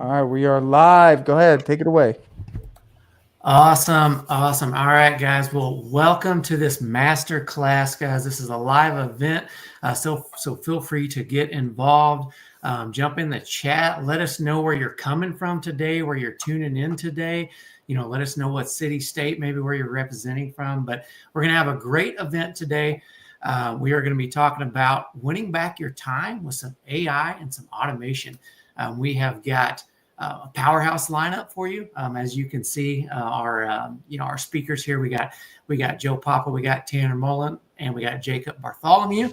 All right, we are live. Go ahead, take it away. Awesome. Awesome. All right, guys. Well, welcome to this master class, guys. This is a live event. So feel free to get involved. Jump in the chat. Let us know where you're coming from today, where you're tuning in today. Let us know what city, state, maybe where you're representing from. But we're going to have a great event today. We are going to be talking about winning back your time with some AI and some automation. We have got a powerhouse lineup for you. As you can see, our speakers here. We got Joe Papa, we got Tanner Mullen, and we got Jacob Bartholomew.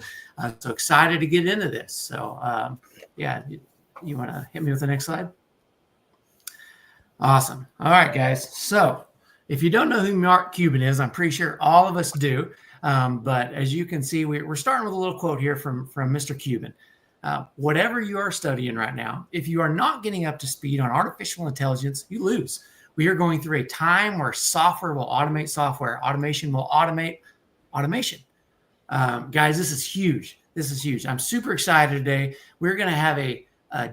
So excited to get into this. So you want to hit me with the next slide? Awesome. All right, guys. So if you don't know who Mark Cuban is, I'm pretty sure all of us do. But as you can see, we're starting with a little quote here from Mr. Cuban. Whatever you are studying right now, if you are not getting up to speed on artificial intelligence, you lose. We are going through a time where software will automate software. Automation will automate automation. Guys, this is huge. This is huge. I'm super excited today. We're going to have a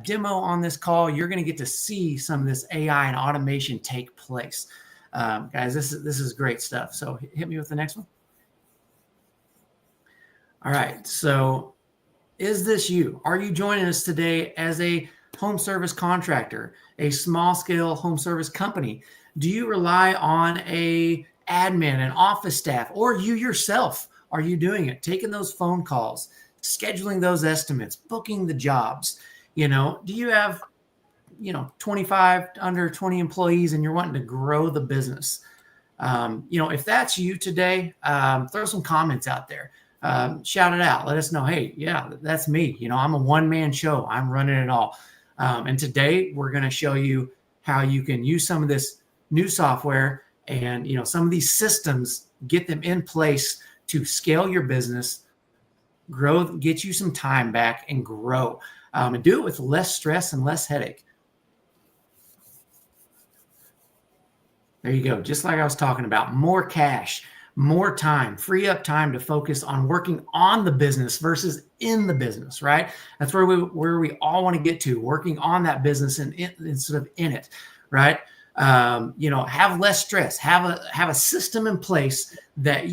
demo on this call. You're going to get to see some of this AI and automation take place. Guys, this is great stuff. So hit me with the next one. All right. So is this you? Are you joining us today as a home service contractor, a small scale home service company? Do you rely on a admin, an office staff, or you yourself? Are you doing it? Taking those phone calls, scheduling those estimates, booking the jobs? Do you have 25 under 20 employees and you're wanting to grow the business? If that's you today, throw some comments out there. Shout it out. Let us know, hey, yeah, that's me. I'm a one-man show. I'm running it all. And today we're going to show you how you can use some of this new software and, some of these systems, get them in place to scale your business, grow, get you some time back and grow, and do it with less stress and less headache. There you go. Just like I was talking about, more cash, more time, free up time to focus on working on the business versus in the business, right? That's where we all want to get to, working on that business and instead of in it, right? Have less stress, have a system in place that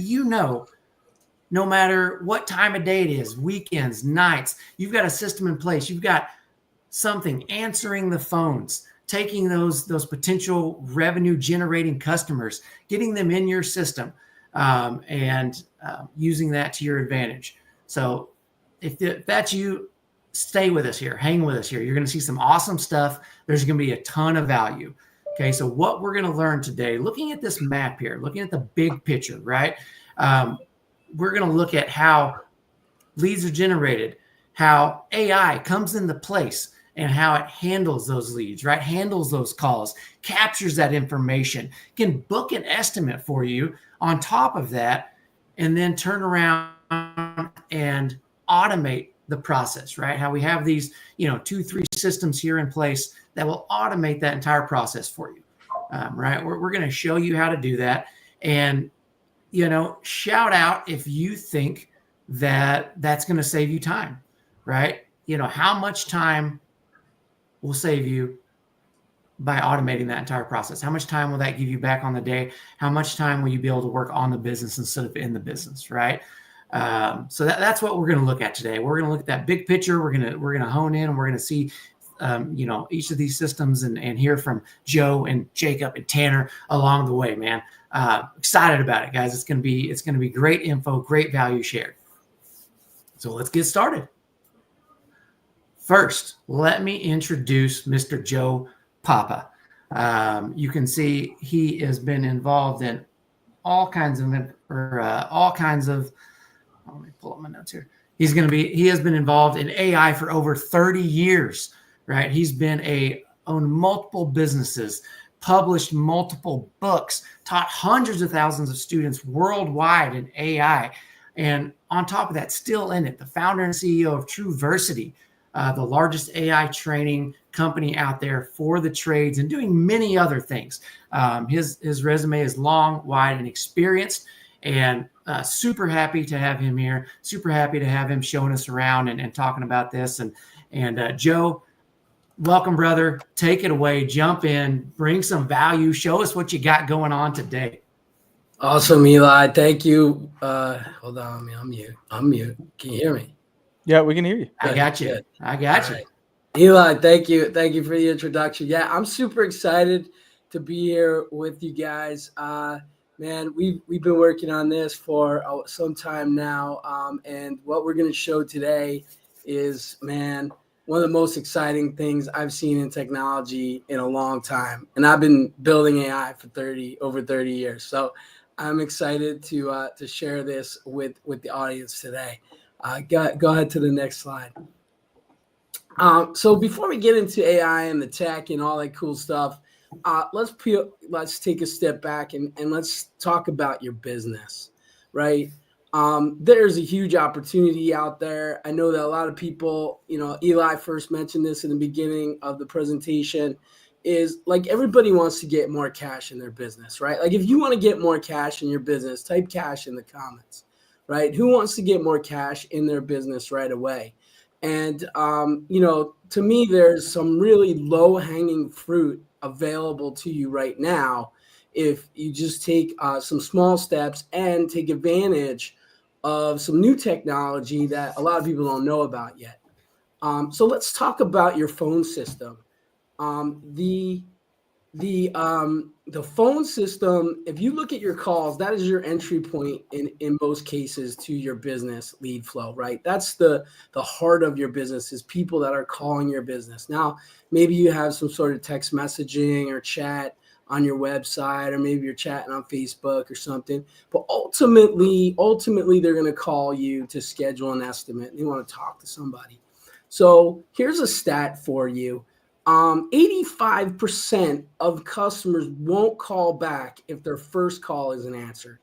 no matter what time of day it is, weekends, nights, you've got a system in place. You've got something answering the phones, taking those potential revenue generating customers, getting them in your system, and using that to your advantage. So if that's you, stay with us here, hang with us here. You're going to see some awesome stuff. There's going to be a ton of value. Okay, so what we're going to learn today, looking at this map here, looking at the big picture, right? We're going to look at how leads are generated, how AI comes into place, and how it handles those leads, right? Handles those calls, captures that information, can book an estimate for you on top of that, and then turn around and automate the process, right? How we have these, 2-3 systems here in place that will automate that entire process for you, right? We're going to show you how to do that. And, shout out if you think that that's going to save you time, right? How much time will save you by automating that entire process? How much time will that give you back on the day? How much time will you be able to work on the business instead of in the business, right? So that's what we're going to look at today. We're going to look at that big picture. We're going to hone in and we're going to see, each of these systems and hear from Joe and Jacob and Tanner along the way, man. Excited about it, guys. It's going to be great info, great value shared. So let's get started. First, let me introduce Mr. Joe Papa. You can see he has been involved in all kinds of. Let me pull up my notes here. He has been involved in AI for over 30 years, right? He's owned multiple businesses, published multiple books, taught hundreds of thousands of students worldwide in AI. And on top of that, still in it, the founder and CEO of TruVersity, the largest AI training company out there for the trades, and doing many other things. His resume is long, wide, and experienced, and super happy to have him here. Super happy to have him showing us around and talking about this. And Joe, welcome, brother. Take it away. Jump in. Bring some value. Show us what you got going on today. Awesome, Eli. Thank you. Hold on, I'm mute. Can you hear me? Yeah, we can hear you. I got you. Good. I got All you. right. Eli, thank you. Thank you for the introduction. Yeah, I'm super excited to be here with you guys. Man, we've been working on this for some time now. And what we're going to show today is, man, one of the most exciting things I've seen in technology in a long time. And I've been building AI for over 30 years. So I'm excited to share this with the audience today. Go ahead to the next slide. So before we get into AI and the tech and all that cool stuff, let's take a step back and let's talk about your business, right? There's a huge opportunity out there. I know that a lot of people, Eli first mentioned this in the beginning of the presentation, is like everybody wants to get more cash in their business, right? Like if you want to get more cash in your business, type cash in the comments, right? Who wants to get more cash in their business right away? And, to me, there's some really low hanging fruit available to you right now if you just take some small steps and take advantage of some new technology that a lot of people don't know about yet. So let's talk about your phone system. The phone system, if you look at your calls, that is your entry point in most cases to your business lead flow, right? That's the heart of your business, is people that are calling your business. Now, maybe you have some sort of text messaging or chat on your website, or maybe you're chatting on Facebook or something, but ultimately they're going to call you to schedule an estimate. They want to talk to somebody. So here's a stat for you. 85% of customers won't call back if their first call isn't answered.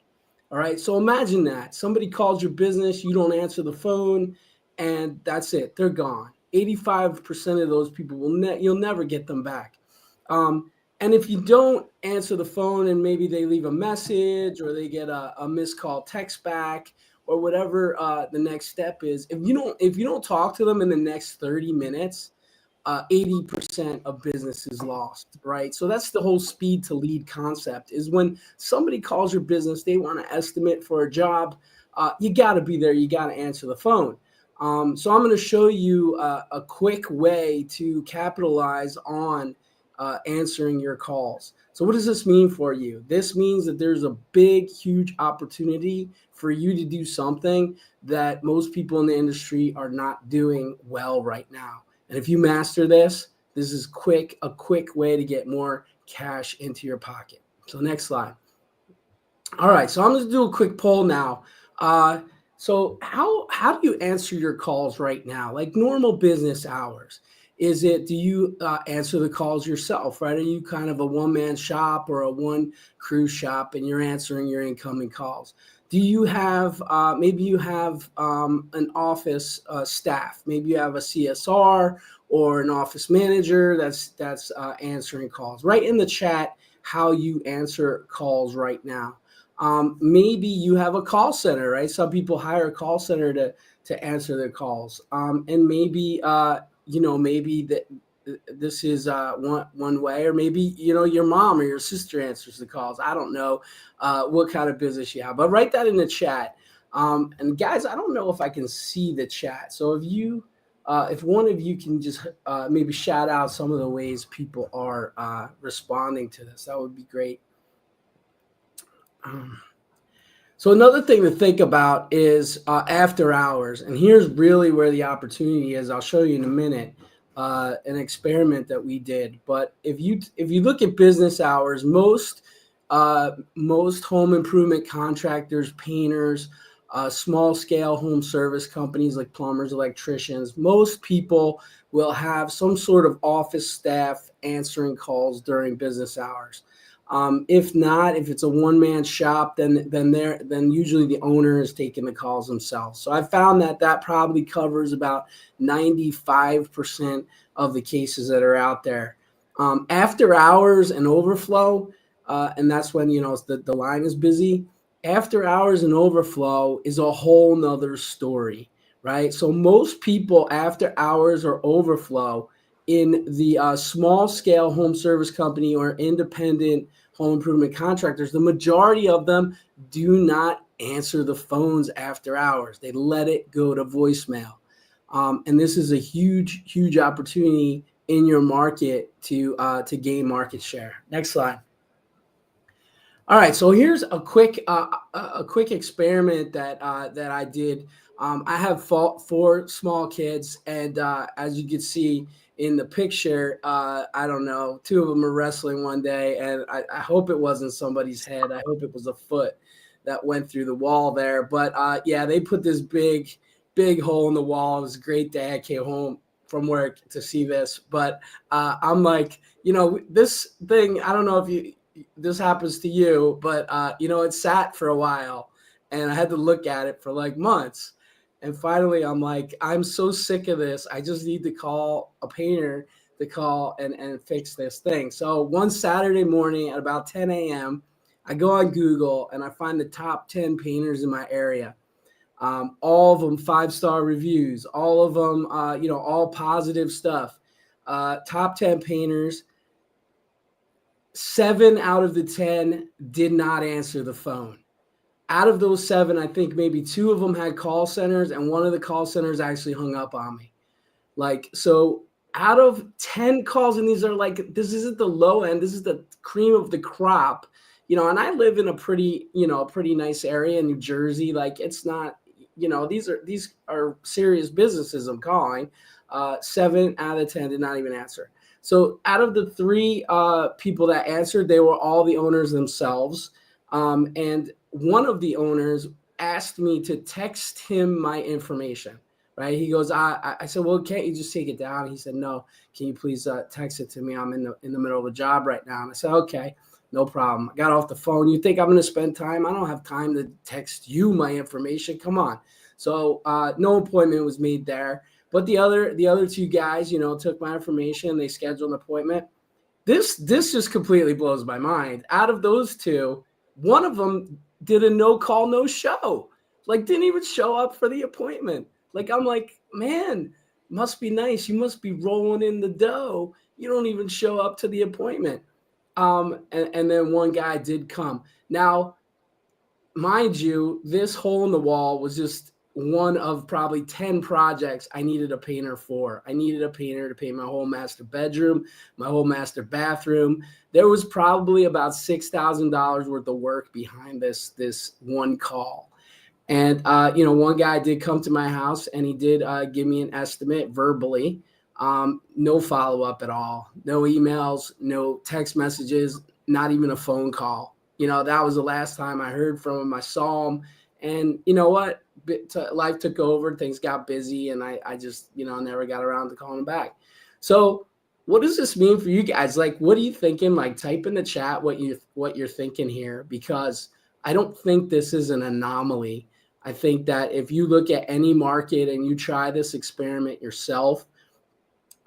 All right. So imagine that somebody calls your business, you don't answer the phone, and that's it. They're gone. 85% of those people you'll never get them back. And if you don't answer the phone and maybe they leave a message or they get a missed call text back or whatever the next step is, if you don't talk to them in the next 30 minutes, 80% of business is lost, right? So that's the whole speed to lead concept, is when somebody calls your business, they want to estimate for a job, you got to be there. You got to answer the phone. So I'm going to show you a quick way to capitalize on answering your calls. So what does this mean for you? This means that there's a big, huge opportunity for you to do something that most people in the industry are not doing well right now. And if you master this, this is a quick way to get more cash into your pocket. So next slide. All right, so I'm going to do a quick poll now. So how do you answer your calls right now? Like normal business hours. Do you answer the calls yourself, right? Are you kind of a one-man shop or a one crew shop and you're answering your incoming calls? Do you have, maybe you have an office staff, maybe you have a CSR or an office manager that's answering calls. Write in the chat how you answer calls right now. Maybe you have a call center, right? Some people hire a call center to answer their calls. And maybe, maybe that this is one way, or maybe, your mom or your sister answers the calls. I don't know what kind of business you have, but write that in the chat. And guys, I don't know if I can see the chat. So if one of you can just maybe shout out some of the ways people are responding to this, that would be great. So another thing to think about is after hours. And here's really where the opportunity is. I'll show you in a minute an experiment that we did. But if you look at business hours, most home improvement contractors, painters, small scale home service companies like plumbers, electricians, most people will have some sort of office staff answering calls during business hours. If not, if it's a one-man shop, then usually the owner is taking the calls themselves. So I found that probably covers about 95% of the cases that are out there. After hours and overflow, and that's when the line is busy. After hours and overflow is a whole nother story, right? So most people after hours or overflow in the small scale home service company or independent home improvement contractors, the majority of them do not answer the phones after hours. They let it go to voicemail. And this is a huge, huge opportunity in your market to gain market share. Next slide. All right, so here's a quick experiment that I did. I have four small kids, and as you can see in the picture, I don't know, two of them are wrestling one day, and I hope it wasn't somebody's head. I hope it was a foot that went through the wall there. But yeah, they put this big hole in the wall. It was a great day. I came home from work to see this, but I'm like, this thing, I don't know if this happens to you, but it sat for a while and I had to look at it for like months. And finally I'm like, I'm so sick of this. I just need to call a painter to call and fix this thing. So one Saturday morning at about 10 a.m., I go on Google and I find the top 10 painters in my area. All of them 5-star reviews, all of them, all positive stuff. Top 10 painters. 7 out of the 10 did not answer the phone. Out of those 7, I think maybe 2 of them had call centers, and one of the call centers actually hung up on me. Like, so out of 10 calls, and these are like, this isn't the low end, this is the cream of the crop, and I live in a pretty nice area in New Jersey. Like, it's not, these are serious businesses I'm calling. 7 out of 10 did not even answer. So out of the 3 people that answered, they were all the owners themselves. And one of the owners asked me to text him my information, right? He goes, I said, well, can't you just take it down? He said, no, can you please text it to me? I'm in the middle of a job right now. And I said, okay, no problem. I got off the phone. You think I'm going to spend time? I don't have time to text you my information. Come on. So no appointment was made there. But the other 2 guys, took my information. They scheduled an appointment. This just completely blows my mind. Out of those 2, one of them did a no call, no show. Like, didn't even show up for the appointment. Like, I'm like, man, must be nice. You must be rolling in the dough. You don't even show up to the appointment. And then one guy did come. Now, mind you, this hole in the wall was just one of probably 10 projects I needed a painter for. I needed a painter to paint my whole master bedroom, my whole master bathroom. There was probably about $6,000 worth of work behind this one call. And, one guy did come to my house and he did give me an estimate verbally. No follow-up at all. No emails, no text messages, not even a phone call. That was the last time I heard from him. I saw him. And you know what? Life took over, things got busy, and I just, never got around to calling him back. So what does this mean for you guys? Like, what are you thinking? Like, type in the chat what you're thinking here, because I don't think this is an anomaly. I think that if you look at any market and you try this experiment yourself,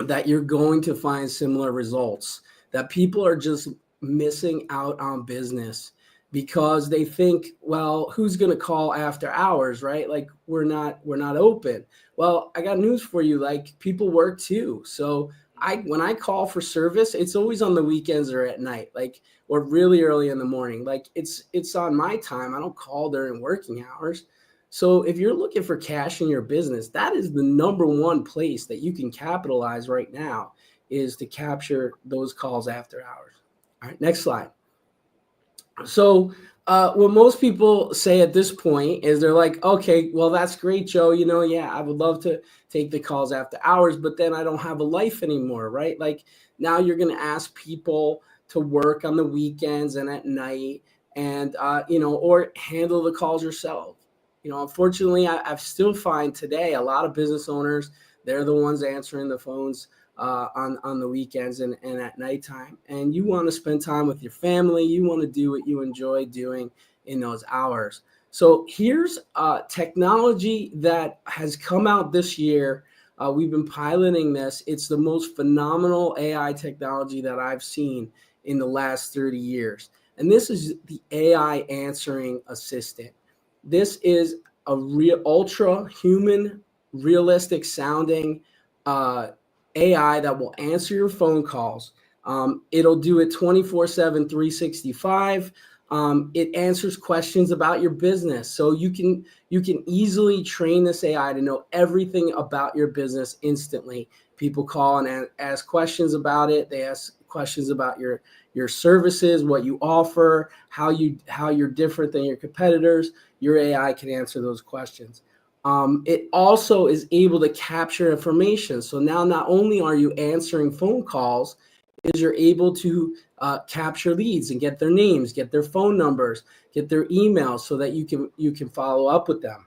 that you're going to find similar results, that people are just missing out on business because they think, well, who's going to call after hours, right? Like, we're not open. Well, I got news for you. Like, people work too. So when I call for service, it's always on the weekends or at night, like, or really early in the morning. Like, it's on my time. I don't call during working hours. So if you're looking for cash in your business, that is the number one place that you can capitalize right now, is to capture those calls after hours. All right, next slide. So what most people say at this point is they're like, okay, well, that's great, Joe. Yeah, I would love to take the calls after hours, but then I don't have a life anymore, right? Like, now you're going to ask people to work on the weekends and at night and, or handle the calls yourself. Unfortunately, I still find today a lot of business owners, they're the ones answering the phones on the weekends and at nighttime. And you want to spend time with your family. You want to do what you enjoy doing in those hours. So here's technology that has come out this year. We've been piloting this. It's the most phenomenal AI technology that I've seen in the last 30 years. And this is the AI answering assistant. This is a real ultra human, realistic sounding AI that will answer your phone calls. It'll do it 24/7, 365. It answers questions about your business. So you can easily train this AI to know everything about your business instantly. People call and ask questions about it. They ask questions about your services, what you offer, how you're different than your competitors. Your AI can answer those questions. It also is able to capture information. So now not only are you answering phone calls, is you're able to capture leads and get their names, get their phone numbers, get their emails, so that you can follow up with them.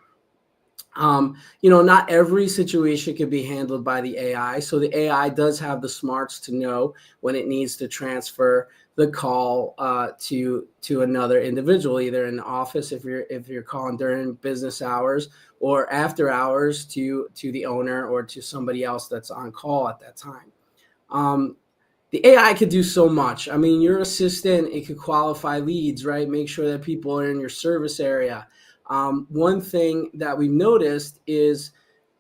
Not every situation can be handled by the AI. So the AI does have the smarts to know when it needs to transfer the call to another individual, either in the office if you're calling during business hours, or after hours to the owner or to somebody else that's on call at that time. The AI could do so much. I mean, your assistant, it could qualify leads, right? Make sure that people are in your service area. One thing that we've noticed is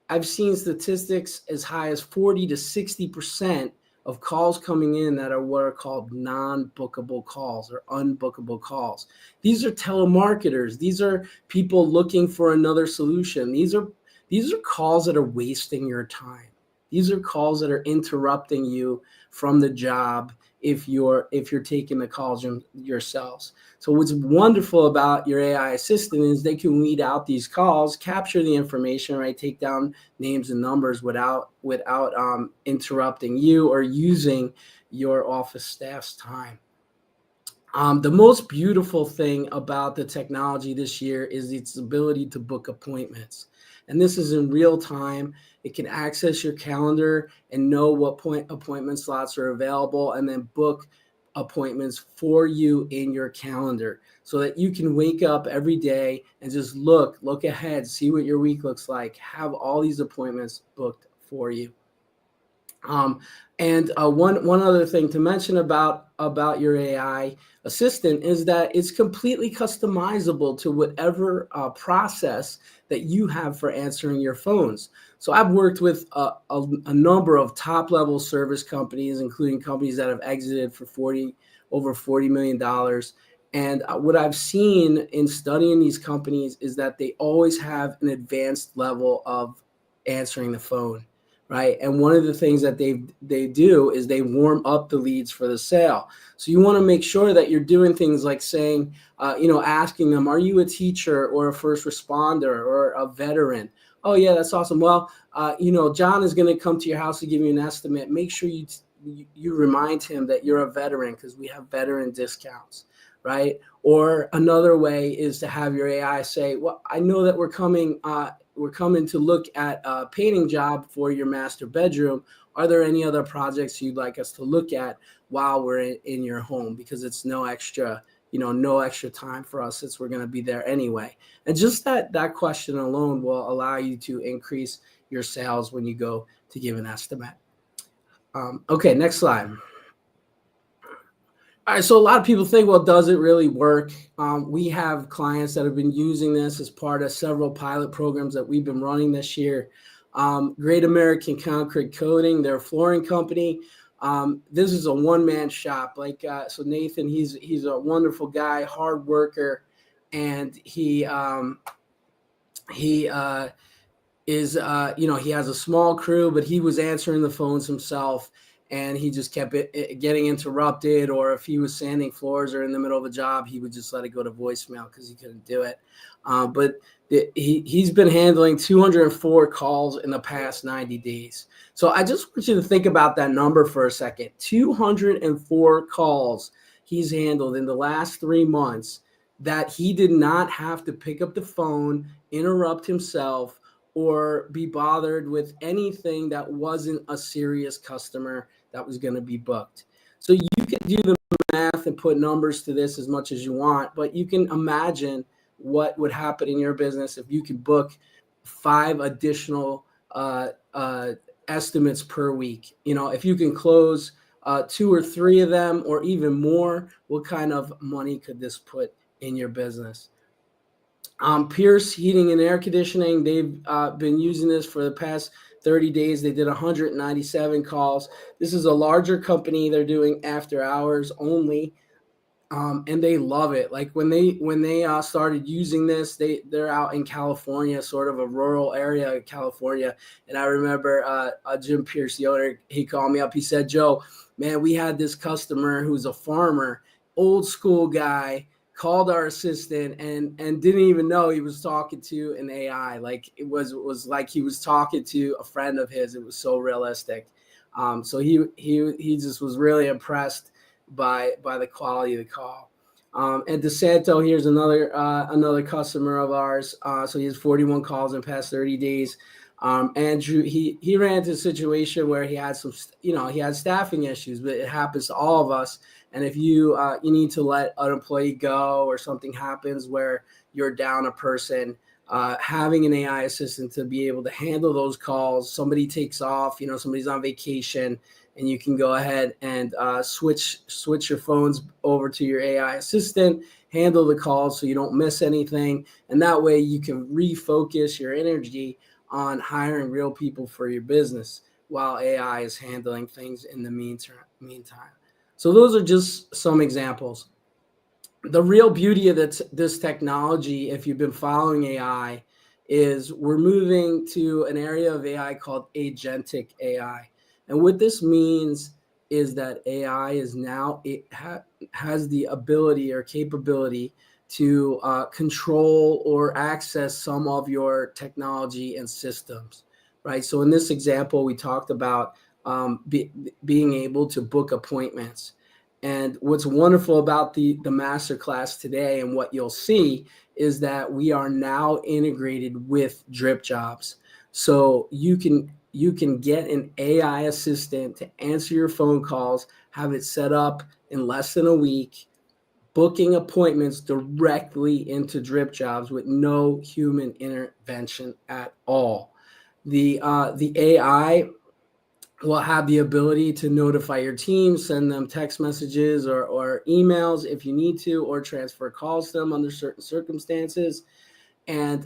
I've seen statistics as high as 40 to 60% of calls coming in that are what are called non-bookable calls or unbookable calls. These are telemarketers. These are people looking for another solution. These are calls that are wasting your time. These are calls that are interrupting you from the job if you're taking the calls yourselves. So what's wonderful about your AI assistant is they can weed out these calls, capture the information, right? Take down names and numbers without interrupting you or using your office staff's time. The most beautiful thing about the technology this year is its ability to book appointments. And this is in real time. It can access your calendar and know what appointment slots are available, and then book appointments for you in your calendar, so that you can wake up every day and just look ahead, see what your week looks like, have all these appointments booked for you. One other thing to mention about your AI assistant is that it's completely customizable to whatever process that you have for answering your phones. So I've worked with a number of top level service companies, including companies that have exited for over $40 million. And what I've seen in studying these companies is that they always have an advanced level of answering the phone. Right. And one of the things that they do is they warm up the leads for the sale. So you want to make sure that you're doing things like saying, asking them, are you a teacher or a first responder or a veteran? Oh, yeah, that's awesome. Well, John is going to come to your house to give you an estimate. Make sure you remind him that you're a veteran, because we have veteran discounts. Right. Or another way is to have your AI say, well, I know that we're coming to look at a painting job for your master bedroom. Are there any other projects you'd like us to look at while we're in your home? Because it's no extra time for us, since we're going to be there anyway. And just that question alone will allow you to increase your sales when you go to give an estimate. Okay, next slide. All right, so a lot of people think, well, does it really work? We have clients that have been using this as part of several pilot programs that we've been running this year. Great American Concrete Coating, they're a flooring company. This is a one-man shop. So Nathan, he's a wonderful guy, hard worker, and he is he has a small crew, but he was answering the phones himself. And he just kept getting interrupted, or if he was sanding floors or in the middle of a job, he would just let it go to voicemail because he couldn't do it. But he's been handling 204 calls in the past 90 days. So I just want you to think about that number for a second. 204 calls he's handled in the last 3 months that he did not have to pick up the phone, interrupt himself, or be bothered with anything that wasn't a serious customer that was going to be booked. So you can do the math and put numbers to this as much as you want, but you can imagine what would happen in your business if you could book 5 additional estimates per week. If you can close 2 or 3 of them, or even more, what kind of money could this put in your business? Pierce Heating and Air Conditioning, they've been using this for the past 30 days, they did 197 calls. This is a larger company. They're doing after hours only. And they love it. Like when they started using this, they're out in California, sort of a rural area of California. And I remember Jim Pierce, the owner, he called me up. He said, "Joe, man, we had this customer who's a farmer, old school guy, called our assistant and didn't even know he was talking to an AI. Like it was like he was talking to a friend of his. It was so realistic. So he just was really impressed by the quality of the call." And DeSanto, here's another customer of ours. So he has 41 calls in the past 30 days. Andrew, he ran into a situation where he had he had staffing issues, but it happens to all of us. And if you need to let an employee go or something happens where you're down a person, having an AI assistant to be able to handle those calls, somebody takes off, somebody's on vacation, and you can go ahead and switch your phones over to your AI assistant, handle the calls so you don't miss anything. And that way you can refocus your energy on hiring real people for your business while AI is handling things in the meantime. So those are just some examples. The real beauty of this technology, if you've been following AI, is we're moving to an area of AI called agentic AI. And what this means is that AI is now, has the ability or capability to control or access some of your technology and systems, right? So in this example, we talked about being able to book appointments. And what's wonderful about the masterclass today and what you'll see is that we are now integrated with DripJobs. So you can get an AI assistant to answer your phone calls, have it set up in less than a week, booking appointments directly into DripJobs with no human intervention at all. The AI will have the ability to notify your team, send them text messages or emails if you need to, or transfer calls to them under certain circumstances. And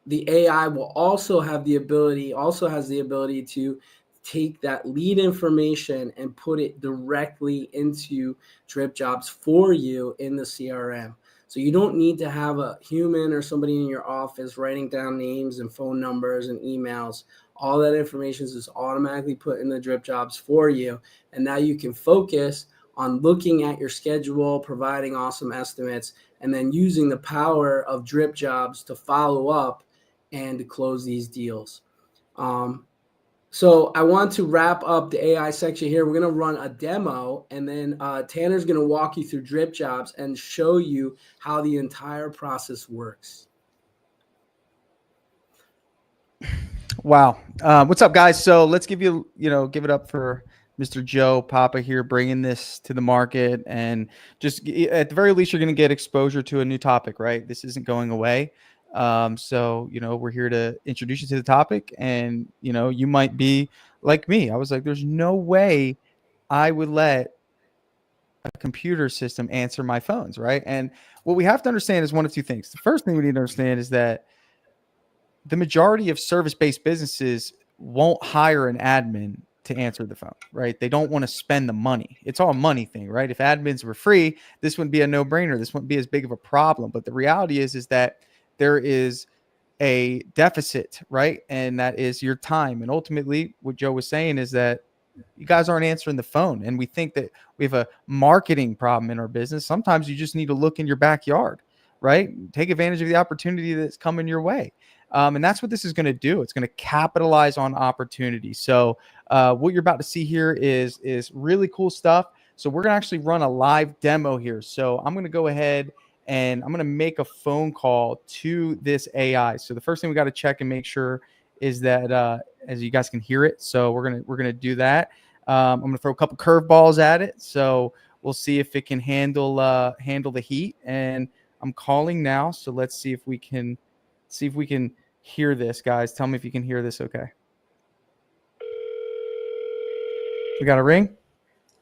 the AI will also has the ability to take that lead information and put it directly into DripJobs for you in the CRM. So you don't need to have a human or somebody in your office writing down names and phone numbers and emails. All that information is just automatically put in the DripJobs for you. And now you can focus on looking at your schedule, providing awesome estimates, and then using the power of DripJobs to follow up and to close these deals. So I want to wrap up the AI section here. We're going to run a demo, and then Tanner's going to walk you through DripJobs and show you how the entire process works. Wow. What's up, guys? So let's give it up for Mr. Joe Papa here, bringing this to the market. And just at the very least, you're going to get exposure to a new topic, right? This isn't going away. So, we're here to introduce you to the topic, and, you might be like me. I was like, there's no way I would let a computer system answer my phones, right? And what we have to understand is one of two things. The first thing we need to understand is that the majority of service-based businesses won't hire an admin to answer the phone, right? They don't want to spend the money. It's all a money thing, right? If admins were free, this wouldn't be a no-brainer. This wouldn't be as big of a problem. But the reality is that there is a deficit, right? And that is your time. And ultimately, what Joe was saying is that you guys aren't answering the phone. And we think that we have a marketing problem in our business. Sometimes you just need to look in your backyard, right? Take advantage of the opportunity that's coming your way. And that's what this is going to do. It's going to capitalize on opportunity. So what you're about to see here is really cool stuff. So we're going to actually run a live demo here. So I'm going to go ahead and I'm going to make a phone call to this AI. So the first thing we got to check and make sure is that as you guys can hear it. So we're gonna do that. I'm gonna throw a couple curveballs at it. So we'll see if it can handle the heat. And I'm calling now. So let's see if we can hear this, guys. Tell me if you can hear this. Okay. We got a ring.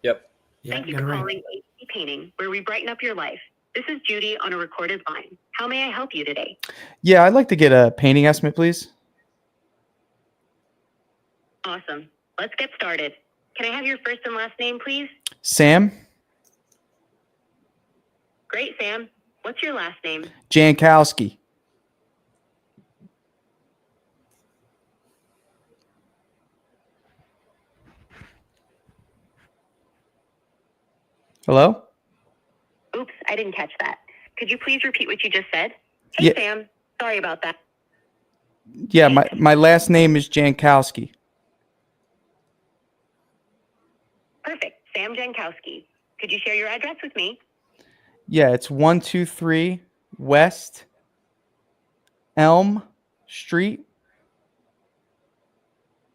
Yep. Thank you for calling AC Painting, where we brighten up your life. This is Judy on a recorded line. How may I help you today? Yeah, I'd like to get a painting estimate, please. Awesome. Let's get started. Can I have your first and last name, please? Sam Great, Sam. What's your last name? Jankowski. Hello? Oops, I didn't catch that. Could you please repeat what you just said? Hey, Yeah. Sam. Sorry about that. Yeah, my last name is Jankowski. Perfect. Sam Jankowski. Could you share your address with me? Yeah, it's 123 West Elm Street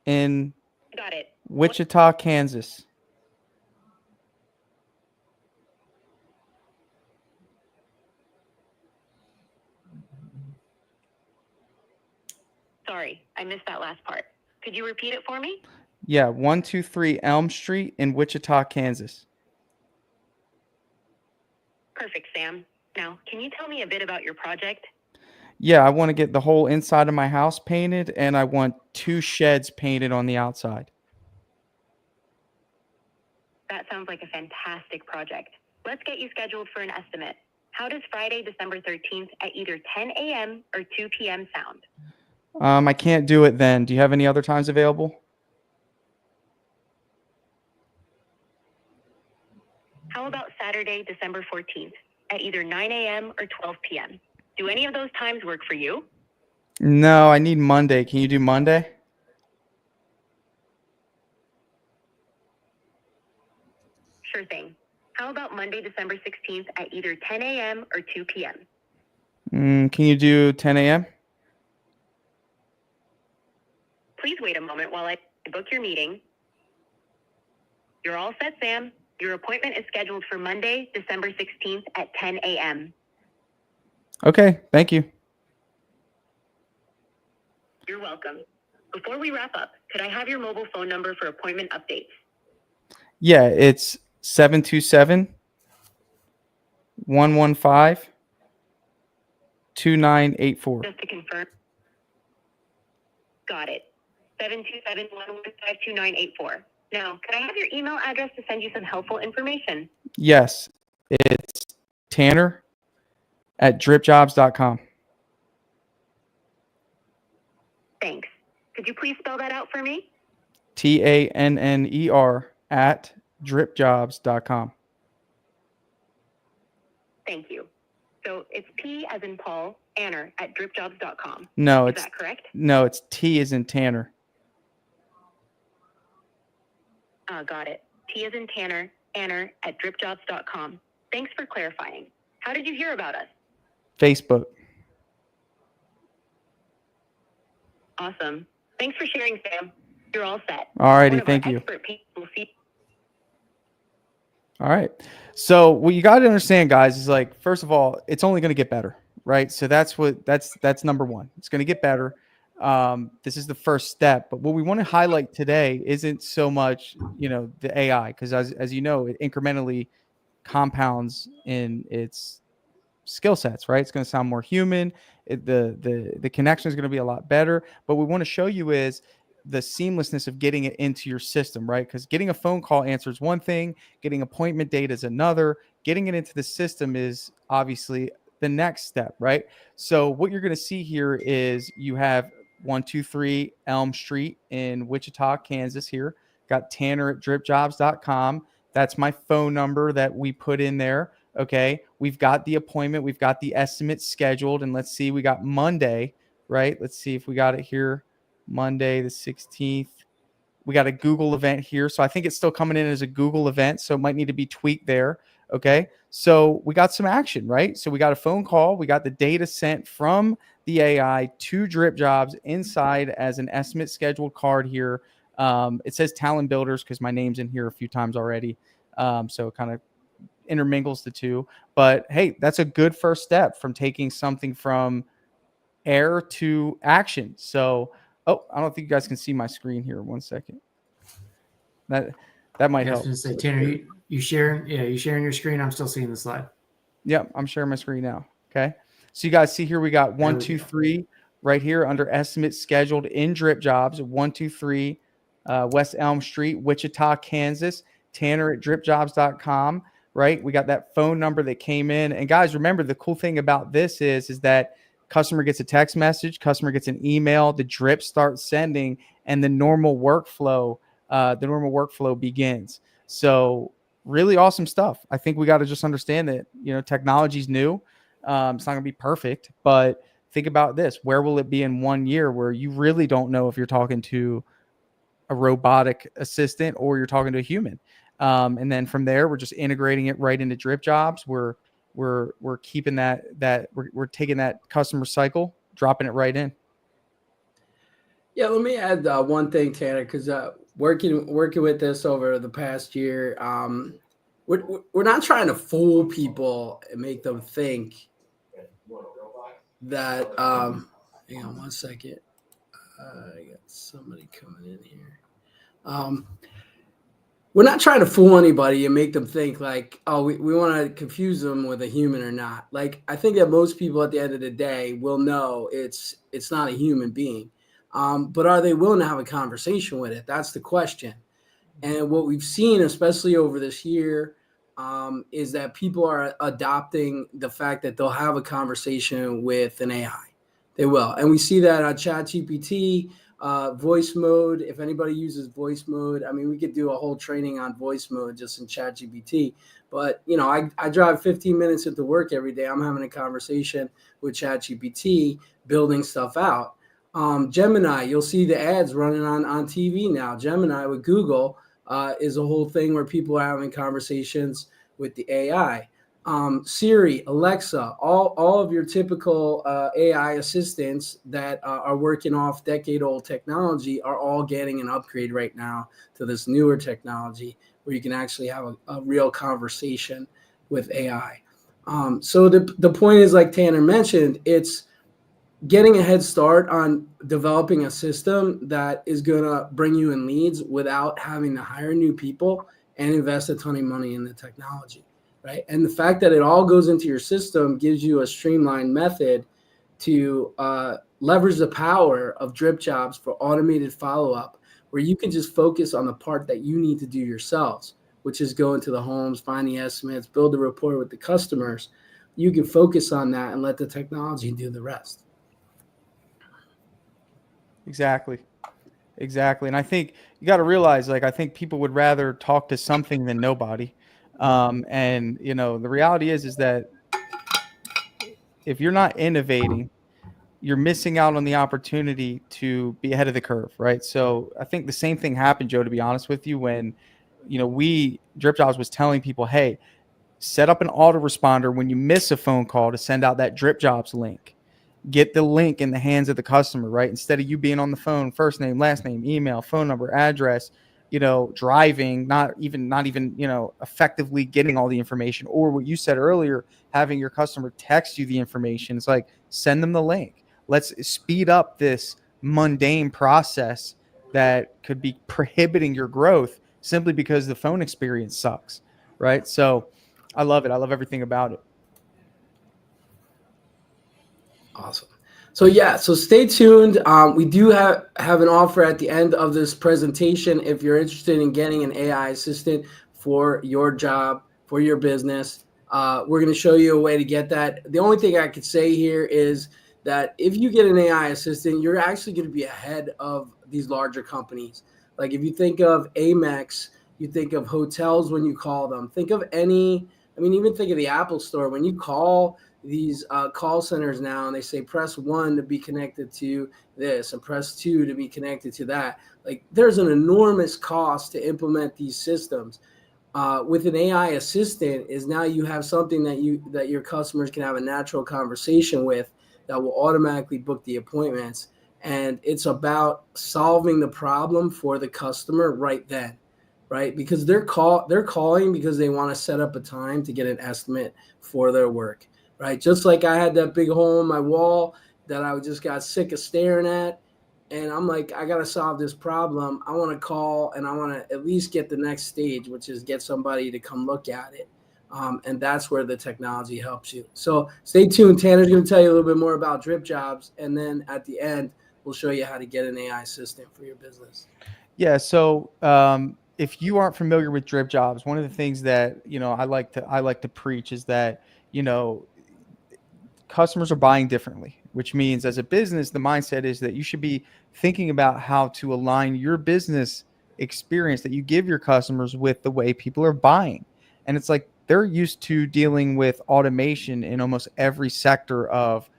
in Got it. Wichita, Kansas. Sorry, I missed that last part. Could you repeat it for me? Yeah, 123 Elm Street in Wichita, Kansas. Perfect, Sam. Now, can you tell me a bit about your project? Yeah, I want to get the whole inside of my house painted, and I want 2 sheds painted on the outside. That sounds like a fantastic project. Let's get you scheduled for an estimate. How does Friday, December 13th at either 10 a.m. or 2 p.m. sound? I can't do it then. Do you have any other times available? How about Saturday, December 14th at either 9 a.m. or 12 p.m.? Do any of those times work for you? No, I need Monday. Can you do Monday? Sure thing. How about Monday, December 16th at either 10 a.m. or 2 p.m.? Can you do 10 a.m.? Please wait a moment while I book your meeting. You're all set, Sam. Your appointment is scheduled for Monday, December 16th at 10 a.m. Okay, thank you. You're welcome. Before we wrap up, could I have your mobile phone number for appointment updates? Yeah, it's 727 115 2984. Just to confirm. Got it. 727-115-2984. Now, could I have your email address to send you some helpful information? Yes, it's Tanner at DripJobs.com. Thanks. Could you please spell that out for me? TANNER at DripJobs.com. Thank you. So it's P as in Paul, Anner at DripJobs.com. No, Is that correct? No, it's T as in Tanner. Got it. T as in Tanner, Anner at DripJobs.com. Thanks for clarifying. How did you hear about us? Facebook. Awesome. Thanks for sharing, Sam. You're all set. All righty, One of our thank you. expert people will see. All right. So what you got to understand, guys, is like, first of all, it's only going to get better, right? So that's number one. It's going to get better. This is the first step, but what we want to highlight today isn't so much, the AI, because as you know, it incrementally compounds in its skill sets, right? It's going to sound more human. The connection is going to be a lot better. But what we want to show you is the seamlessness of getting it into your system, right? Because getting a phone call answer is one thing, getting appointment data is another. Getting it into the system is obviously the next step, right? So what you're going to see here is you have 123 Elm Street in Wichita, Kansas here. Got Tanner at DripJobs.com. That's my phone number that we put in there. Okay. We've got the appointment. We've got the estimate scheduled. And let's see, we got Monday, right? Let's see if we got it here. Monday, the 16th. We got a Google event here. So I think it's still coming in as a Google event. So it might need to be tweaked there. Okay. So we got some action, right? So we got a phone call. We got the data sent from the AI to DripJobs inside as an estimate scheduled card here. It says Talent Builders because my name's in here a few times already. So it kind of intermingles the two. But hey, that's a good first step from taking something from air to action. So, I don't think you guys can see my screen here. 1 second. That might help. I was going to say, Tanner, you sharing? Yeah, you sharing your screen? I'm still seeing the slide. Yep, I'm sharing my screen now. Okay. So you guys see here we got 1, 2, 3 right here under estimate scheduled in DripJobs. 1, 2, 3 West Elm Street, Wichita, Kansas. Tanner at DripJobs.com. Right, we got that phone number that came in. And guys, remember, the cool thing about this is that customer gets a text message, customer gets an email, the drip starts sending, and the normal workflow begins. So really awesome stuff. I think we got to just understand that, technology's new. It's not going to be perfect, but think about this. Where will it be in 1 year where you really don't know if you're talking to a robotic assistant or you're talking to a human? And then from there, we're just integrating it right into DripJobs. We're keeping we're taking that customer cycle, dropping it right in. Yeah, let me add one thing, Tanner, because working with this over the past year, we're not trying to fool people and make them think that. Hang on one second. I got somebody coming in here. We're not trying to fool anybody and make them think like, oh, we want to confuse them with a human or not. Like, I think that most people at the end of the day will know it's not a human being. But are they willing to have a conversation with it? That's the question. And what we've seen, especially over this year, is that people are adopting the fact that they'll have a conversation with an AI. They will. And we see that on ChatGPT, voice mode. If anybody uses voice mode, I mean, we could do a whole training on voice mode just in ChatGPT. But, I drive 15 minutes into work every day. I'm having a conversation with ChatGPT, building stuff out. Gemini, you'll see the ads running on TV now. Gemini with Google is a whole thing where people are having conversations with the AI. Siri, Alexa, all of your typical AI assistants that are working off decade-old technology are all getting an upgrade right now to this newer technology where you can actually have a real conversation with AI. So the point is, like Tanner mentioned, it's getting a head start on developing a system that is going to bring you in leads without having to hire new people and invest a ton of money in the technology, right? And the fact that it all goes into your system gives you a streamlined method to leverage the power of DripJobs for automated follow-up, where you can just focus on the part that you need to do yourselves, which is go into the homes, find the estimates, build a rapport with the customers. You can focus on that and let the technology do the rest. Exactly. And I think you got to realize, I think people would rather talk to something than nobody. And the reality is that if you're not innovating, you're missing out on the opportunity to be ahead of the curve, right? So I think the same thing happened, Joe, to be honest with you, when, DripJobs was telling people, hey, set up an autoresponder when you miss a phone call to send out that DripJobs link. Get the link in the hands of the customer, right? Instead of you being on the phone, first name, last name, email, phone number, address, driving, not even, effectively getting all the information, or what you said earlier, having your customer text you the information. It's like, send them the link. Let's speed up this mundane process that could be prohibiting your growth simply because the phone experience sucks, right? So I love it. I love everything about it. Awesome. So stay tuned. We do have an offer at the end of this presentation. If you're interested in getting an AI assistant for your job, for your business, we're going to show you a way to get that. The only thing I could say here is that if you get an AI assistant, you're actually going to be ahead of these larger companies. Like if you think of Amex, you think of hotels when you call them. Think of even think of the Apple Store. When you call these call centers now and they say press 1 to be connected to this and press 2 to be connected to that, like there's an enormous cost to implement these systems. With an AI assistant is now you have something that your customers can have a natural conversation with that will automatically book the appointments, and it's about solving the problem for the customer right then, right? Because they're calling because they want to set up a time to get an estimate for their work. Right, just like I had that big hole in my wall that I just got sick of staring at, and I'm like, I got to solve this problem. I want to call and I want to at least get the next stage, which is get somebody to come look at it, and that's where the technology helps you. So stay tuned. Tanner's going to tell you a little bit more about DripJobs, and then at the end, we'll show you how to get an AI assistant for your business. Yeah. So if you aren't familiar with DripJobs, one of the things that I like to preach is that you know customers are buying differently, which means as a business, the mindset is that you should be thinking about how to align your business experience that you give your customers with the way people are buying. And it's like they're used to dealing with automation in almost every sector of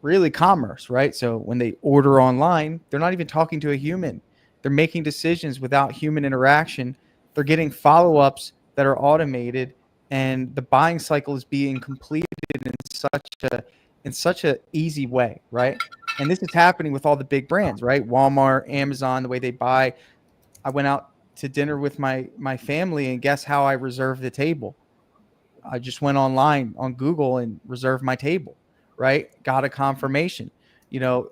really commerce, right? So when they order online, they're not even talking to a human. They're making decisions without human interaction. They're getting follow-ups that are automated, and the buying cycle is being completed in such a easy way, right? And this is happening with all the big brands, right? Walmart, Amazon, the way they buy. I went out to dinner with my family, and guess how I reserved the table? I just went online on Google and reserved my table, right? Got a confirmation, you know,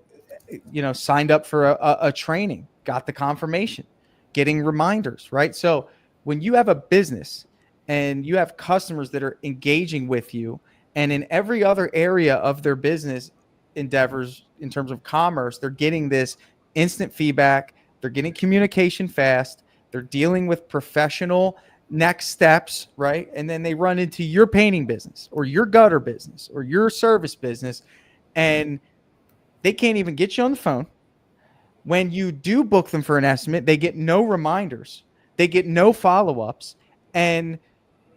signed up for a training, got the confirmation, getting reminders, right? So when you have a business and you have customers that are engaging with you, and in every other area of their business endeavors in terms of commerce, they're getting this instant feedback, they're getting communication fast, they're dealing with professional next steps, right? And then they run into your painting business or your gutter business or your service business, and they can't even get you on the phone. When you do book them for an estimate, they get no reminders, they get no follow ups, and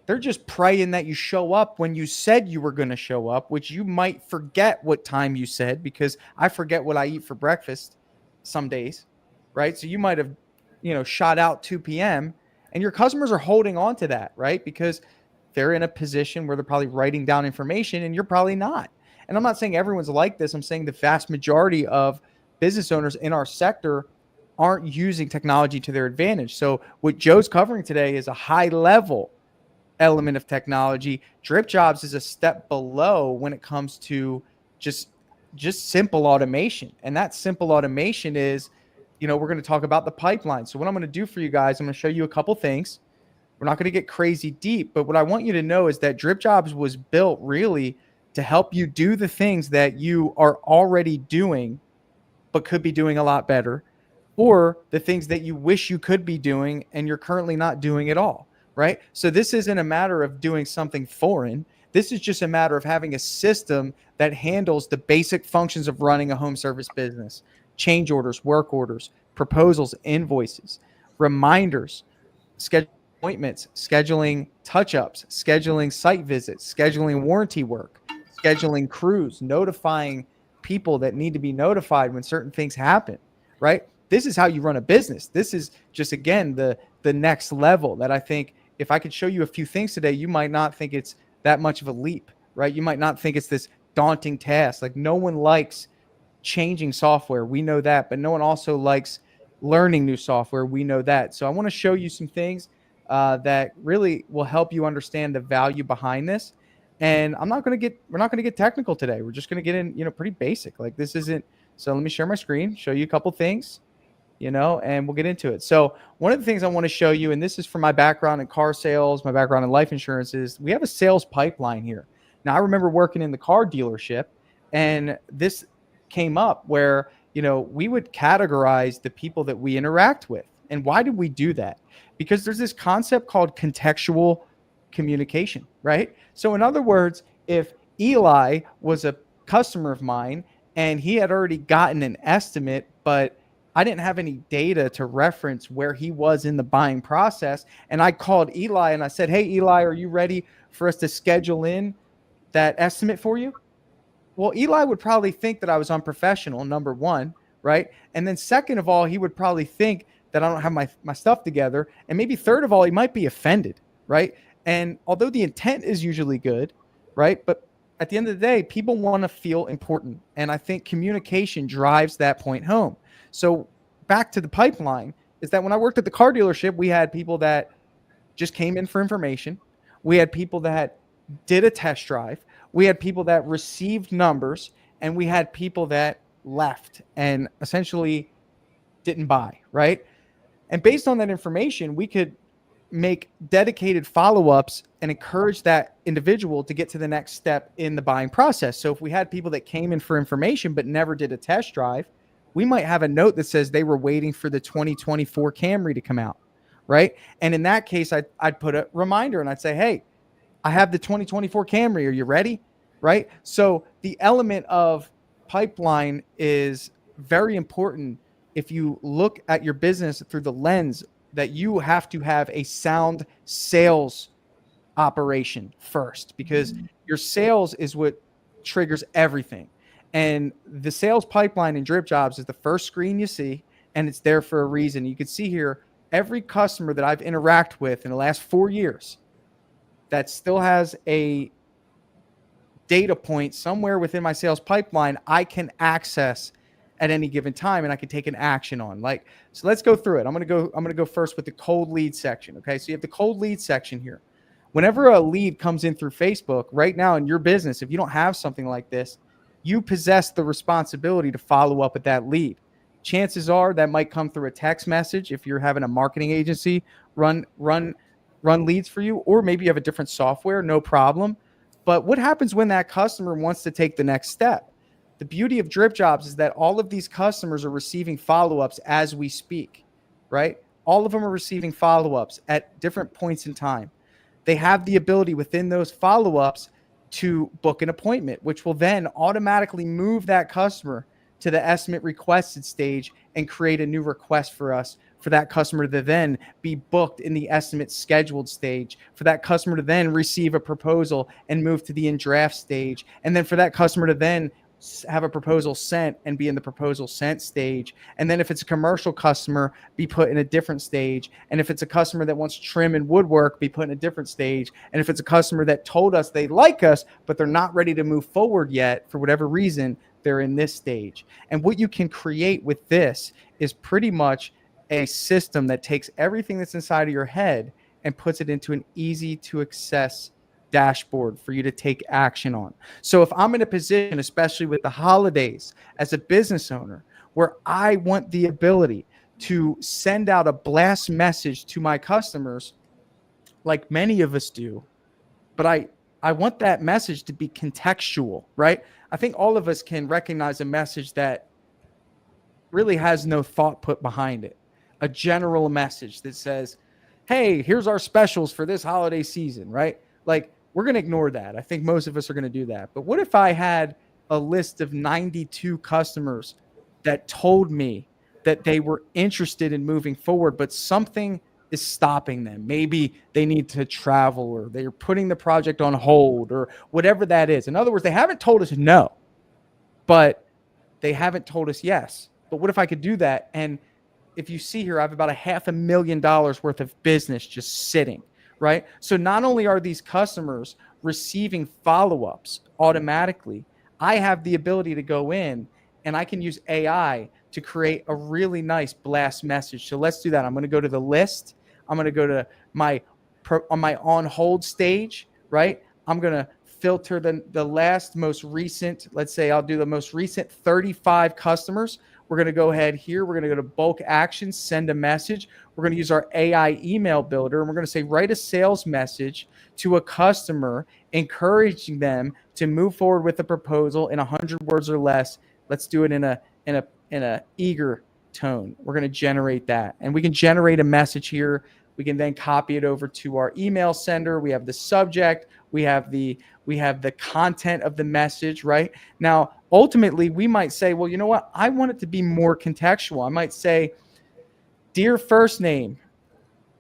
they're just praying that you show up when you said you were going to show up, which you might forget what time you said, because I forget what I eat for breakfast some days, right? So you might have, shot out 2 p.m. and your customers are holding on to that, right? Because they're in a position where they're probably writing down information and you're probably not. And I'm not saying everyone's like this. I'm saying the vast majority of business owners in our sector aren't using technology to their advantage. So what Joe's covering today is a high level element of technology. DripJobs is a step below when it comes to just simple automation. And that simple automation is, we're going to talk about the pipeline. So what I'm going to do for you guys, I'm going to show you a couple things. We're not going to get crazy deep, but what I want you to know is that DripJobs was built really to help you do the things that you are already doing but could be doing a lot better, or the things that you wish you could be doing and you're currently not doing at all, right? So this isn't a matter of doing something foreign. This is just a matter of having a system that handles the basic functions of running a home service business: change orders, work orders, proposals, invoices, reminders, schedule appointments, scheduling touch-ups, scheduling site visits, scheduling warranty work, scheduling crews, notifying people that need to be notified when certain things happen, right? This is how you run a business. This is just, again, the next level that I think if I could show you a few things today, you might not think it's that much of a leap, right? You might not think it's this daunting task. Like, no one likes changing software. We know that, but no one also likes learning new software. We know that. So I want to show you some things that really will help you understand the value behind this. And we're not going to get technical today. We're just going to get in, pretty basic. Like, this isn't. So let me share my screen, show you a couple things, and we'll get into it. So one of the things I want to show you, and this is from my background in car sales, my background in life insurance, is we have a sales pipeline here. Now, I remember working in the car dealership, and this came up where, we would categorize the people that we interact with. And why did we do that? Because there's this concept called contextual communication, right? So in other words, if Eli was a customer of mine and he had already gotten an estimate, but I didn't have any data to reference where he was in the buying process, and I called Eli and I said, "Hey, Eli, are you ready for us to schedule in that estimate for you?" Well, Eli would probably think that I was unprofessional, number one, right? And then second of all, he would probably think that I don't have my stuff together. And maybe third of all, he might be offended, right? And although the intent is usually good, right? But at the end of the day, people want to feel important. And I think communication drives that point home. So back to the pipeline is that when I worked at the car dealership, we had people that just came in for information. We had people that did a test drive. We had people that received numbers, and we had people that left and essentially didn't buy, right? And based on that information, we could make dedicated follow-ups and encourage that individual to get to the next step in the buying process. So if we had people that came in for information but never did a test drive, we might have a note that says they were waiting for the 2024 Camry to come out, right? And in that case, I'd put a reminder and I'd say, hey, I have the 2024 Camry. Are you ready? Right? So the element of pipeline is very important if you look at your business through the lens that you have to have a sound sales operation first, because your sales is what triggers everything. And the sales pipeline in DripJobs is the first screen you see, and it's there for a reason. You can see here every customer that I've interacted with in the last 4 years that still has a data point somewhere within my sales pipeline I can access at any given time, and I can take an action on. Like, so let's go through it. I'm going to go first with the cold lead section. Okay. So you have the cold lead section here. Whenever a lead comes in through Facebook right now in your business, if you don't have something like this, you possess the responsibility to follow up with that lead. Chances are that might come through a text message if you're having a marketing agency run leads for you, or maybe you have a different software, no problem. But what happens when that customer wants to take the next step? The beauty of DripJobs is that all of these customers are receiving follow-ups as we speak, right? All of them are receiving follow-ups at different points in time. They have the ability within those follow-ups to book an appointment, which will then automatically move that customer to the estimate requested stage and create a new request for us, for that customer to then be booked in the estimate scheduled stage, for that customer to then receive a proposal and move to the in draft stage, and then for that customer to then have a proposal sent and be in the proposal sent stage. And then if it's a commercial customer, be put in a different stage. And if it's a customer that wants trim and woodwork, be put in a different stage. And if it's a customer that told us they like us, but they're not ready to move forward yet for whatever reason, they're in this stage. And what you can create with this is pretty much a system that takes everything that's inside of your head and puts it into an easy to access dashboard for you to take action on. So if I'm in a position, especially with the holidays as a business owner, where I want the ability to send out a blast message to my customers, like many of us do, but I want that message to be contextual, right? I think all of us can recognize a message that really has no thought put behind it. A general message that says, hey, here's our specials for this holiday season, right? Like, we're going to ignore that. I think most of us are going to do that. But what if I had a list of 92 customers that told me that they were interested in moving forward, but something is stopping them? Maybe they need to travel, or they're putting the project on hold, or whatever that is. In other words, they haven't told us no, but they haven't told us yes. But what if I could do that? And if you see here, I have about $500,000 worth of business just sitting, right? So not only are these customers receiving follow-ups automatically, I have the ability to go in and I can use AI to create a really nice blast message. So let's do that. I'm going to go to the list. I'm going to go to my on hold stage, right? I'm going to filter the last most recent, let's say I'll do the most recent 35 customers. We're going to go ahead here. We're going to go to bulk actions, send a message. We're going to use our AI email builder, and we're going to say, write a sales message to a customer, encouraging them to move forward with a proposal in 100 words or less. Let's do it in a eager tone. We're going to generate that, and we can generate a message here. We can then copy it over to our email sender. We have the subject. We have the content of the message, right? Now, ultimately, we might say, well, you know what? I want it to be more contextual. I might say, dear first name,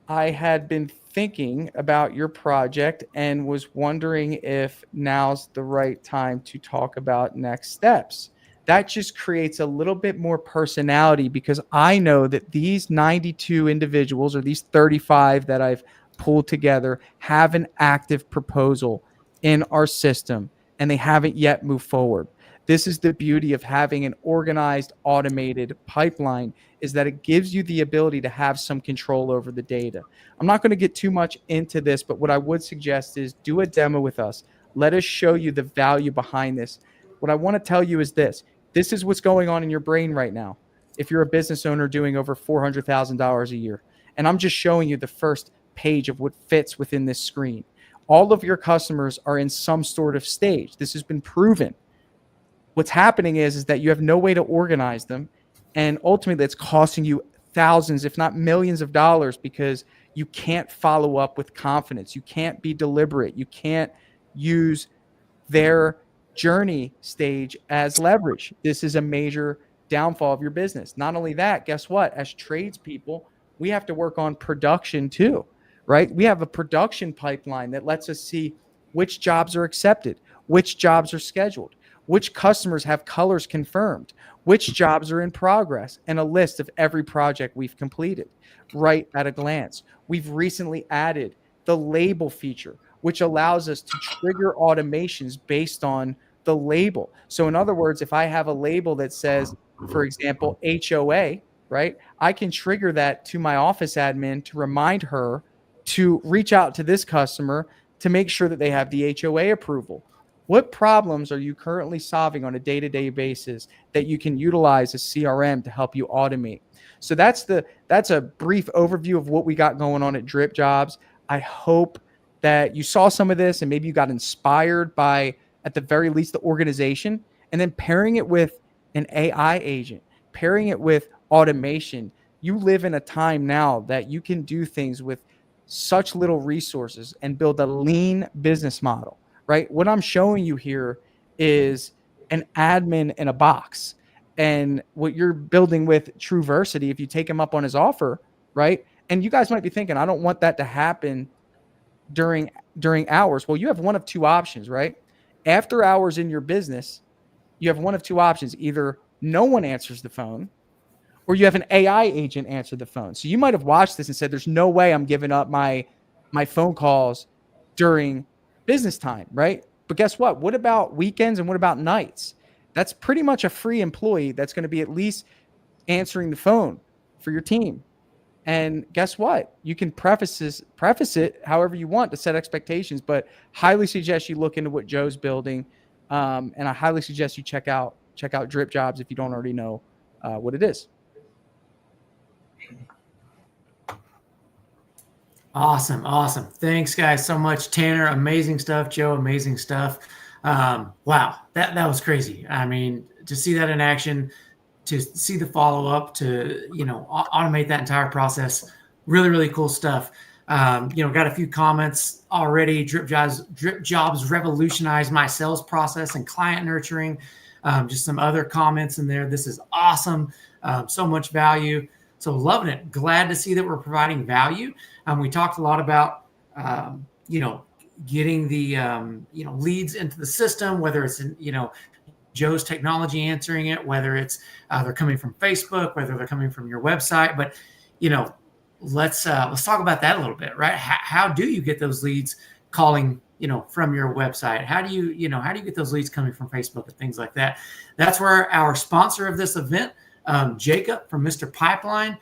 I had been thinking about your project and was wondering if now's the right time to talk about next steps. That just creates a little bit more personality, because I know that these 92 individuals, or these 35 that I've pulled together, have an active proposal in our system and they haven't yet moved forward. This is the beauty of having an organized, automated pipeline, is that it gives you the ability to have some control over the data. I'm not going to get too much into this, but what I would suggest is do a demo with us. Let us show you the value behind this. What I want to tell you is this. This is what's going on in your brain right now. If you're a business owner doing over $400,000 a year, and I'm just showing you the first page of what fits within this screen. All of your customers are in some sort of stage. This has been proven. What's happening is that you have no way to organize them. And ultimately, that's costing you thousands, if not millions of dollars, because you can't follow up with confidence. You can't be deliberate. You can't use their journey stage as leverage. This is a major downfall of your business. Not only that, guess what? As tradespeople, we have to work on production too, right? We have a production pipeline that lets us see which jobs are accepted, which jobs are scheduled, which customers have colors confirmed, which jobs are in progress, and a list of every project we've completed right at a glance. We've recently added the label feature, which allows us to trigger automations based on the label. So in other words, if I have a label that says, for example, HOA, right, I can trigger that to my office admin to remind her to reach out to this customer to make sure that they have the HOA approval. What problems are you currently solving on a day-to-day basis that you can utilize a CRM to help you automate? So that's a brief overview of what we got going on at DripJobs. I hope that you saw some of this and maybe you got inspired by, at the very least, the organization, and then pairing it with an AI agent, pairing it with automation. You live in a time now that you can do things with such little resources and build a lean business model, right? What I'm showing you here is an admin in a box. And what you're building with TruVersity, if you take him up on his offer, right? And you guys might be thinking, I don't want that to happen during hours. Well, you have one of two options, right? After hours in your business, you have one of two options. Either no one answers the phone, or you have an AI agent answer the phone. So you might have watched this and said, there's no way I'm giving up my phone calls during business time, right? But guess what? What about weekends and what about nights? That's pretty much a free employee that's going to be at least answering the phone for your team. And guess what? You can preface it however you want to set expectations, but highly suggest you look into what Joe's building. And I highly suggest you check out DripJobs if you don't already know what it is. Awesome. Thanks, guys, so much. Tanner, amazing stuff. Joe, amazing stuff. Wow, that was crazy. I mean, to see that in action, to see the follow-up, to, automate that entire process, really cool stuff. Got a few comments already. DripJobs revolutionized my sales process and client nurturing. Just some other comments in there. This is awesome. So much value. So loving it. Glad to see that we're providing value. We talked a lot about, getting the, leads into the system, whether it's in, Joe's technology answering it, whether it's they're coming from Facebook, whether they're coming from your website. But, let's talk about that a little bit, right? How do you get those leads calling, from your website? How do you get those leads coming from Facebook and things like that? That's where our sponsor of this event, Jacob from Mr. Pipeline.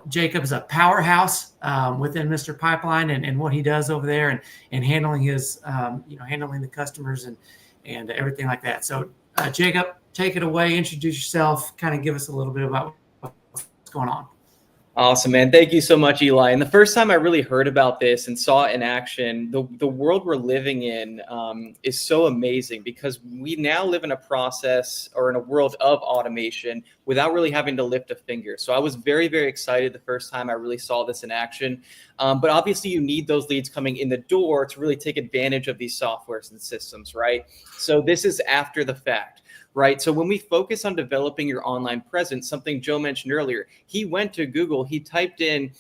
Jacob is a powerhouse within Mr. Pipeline and what he does over there and handling his, handling the customers and everything like that. So, Jacob, take it away. Introduce yourself. Kind of give us a little bit about what's going on. Awesome, man. Thank you so much, Eli. And the first time I really heard about this and saw it in action, the world we're living in is so amazing because we now live in a process or in a world of automation without really having to lift a finger. So I was very, very excited the first time I really saw this in action. But obviously you need those leads coming in the door to really take advantage of these softwares and systems, right? So this is after the fact. Right. So when we focus on developing your online presence, something Joe mentioned earlier, he went to Google, he typed in,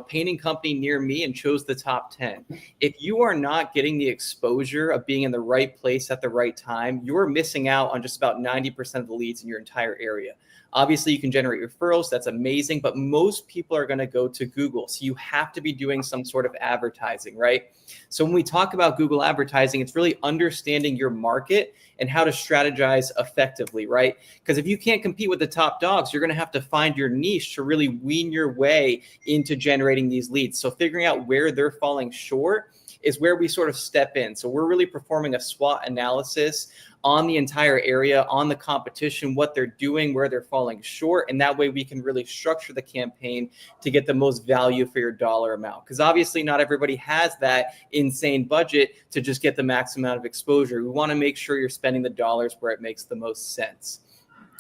painting company near me and chose the top 10. If you are not getting the exposure of being in the right place at the right time, you're missing out on just about 90% of the leads in your entire area. Obviously, you can generate referrals. That's amazing. But most people are going to go to Google. So you have to be doing some sort of advertising, right? So when we talk about Google advertising, it's really understanding your market and how to strategize effectively, right? Because if you can't compete with the top dogs, you're going to have to find your niche to really wean your way into generating these leads. So figuring out where they're falling short is where we sort of step in. So we're really performing a SWOT analysis on the entire area, on the competition, what they're doing, where they're falling short. And that way we can really structure the campaign to get the most value for your dollar amount. Because obviously not everybody has that insane budget to just get the max amount of exposure. We want to make sure you're spending the dollars where it makes the most sense.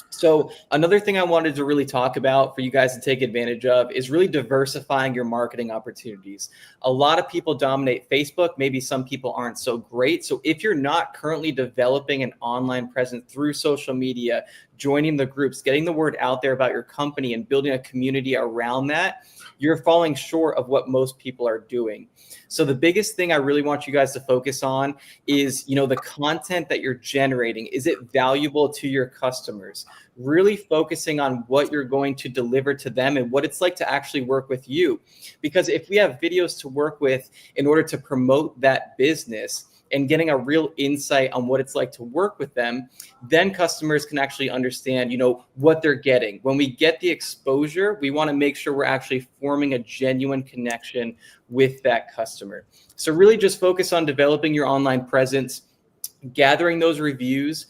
So another thing I wanted to really talk about for you guys to take advantage of is really diversifying your marketing opportunities. A lot of people dominate Facebook. Maybe some people aren't so great. So if you're not currently developing an online presence through social media, joining the groups, getting the word out there about your company and building a community around that, you're falling short of what most people are doing. So the biggest thing I really want you guys to focus on is, the content that you're generating. Is it valuable to your customers? Really focusing on what you're going to deliver to them and what it's like to actually work with you. Because if we have videos to work with in order to promote that business and getting a real insight on what it's like to work with them, then customers can actually understand, what they're getting. When we get the exposure, we want to make sure we're actually forming a genuine connection with that customer. So really just focus on developing your online presence, gathering those reviews,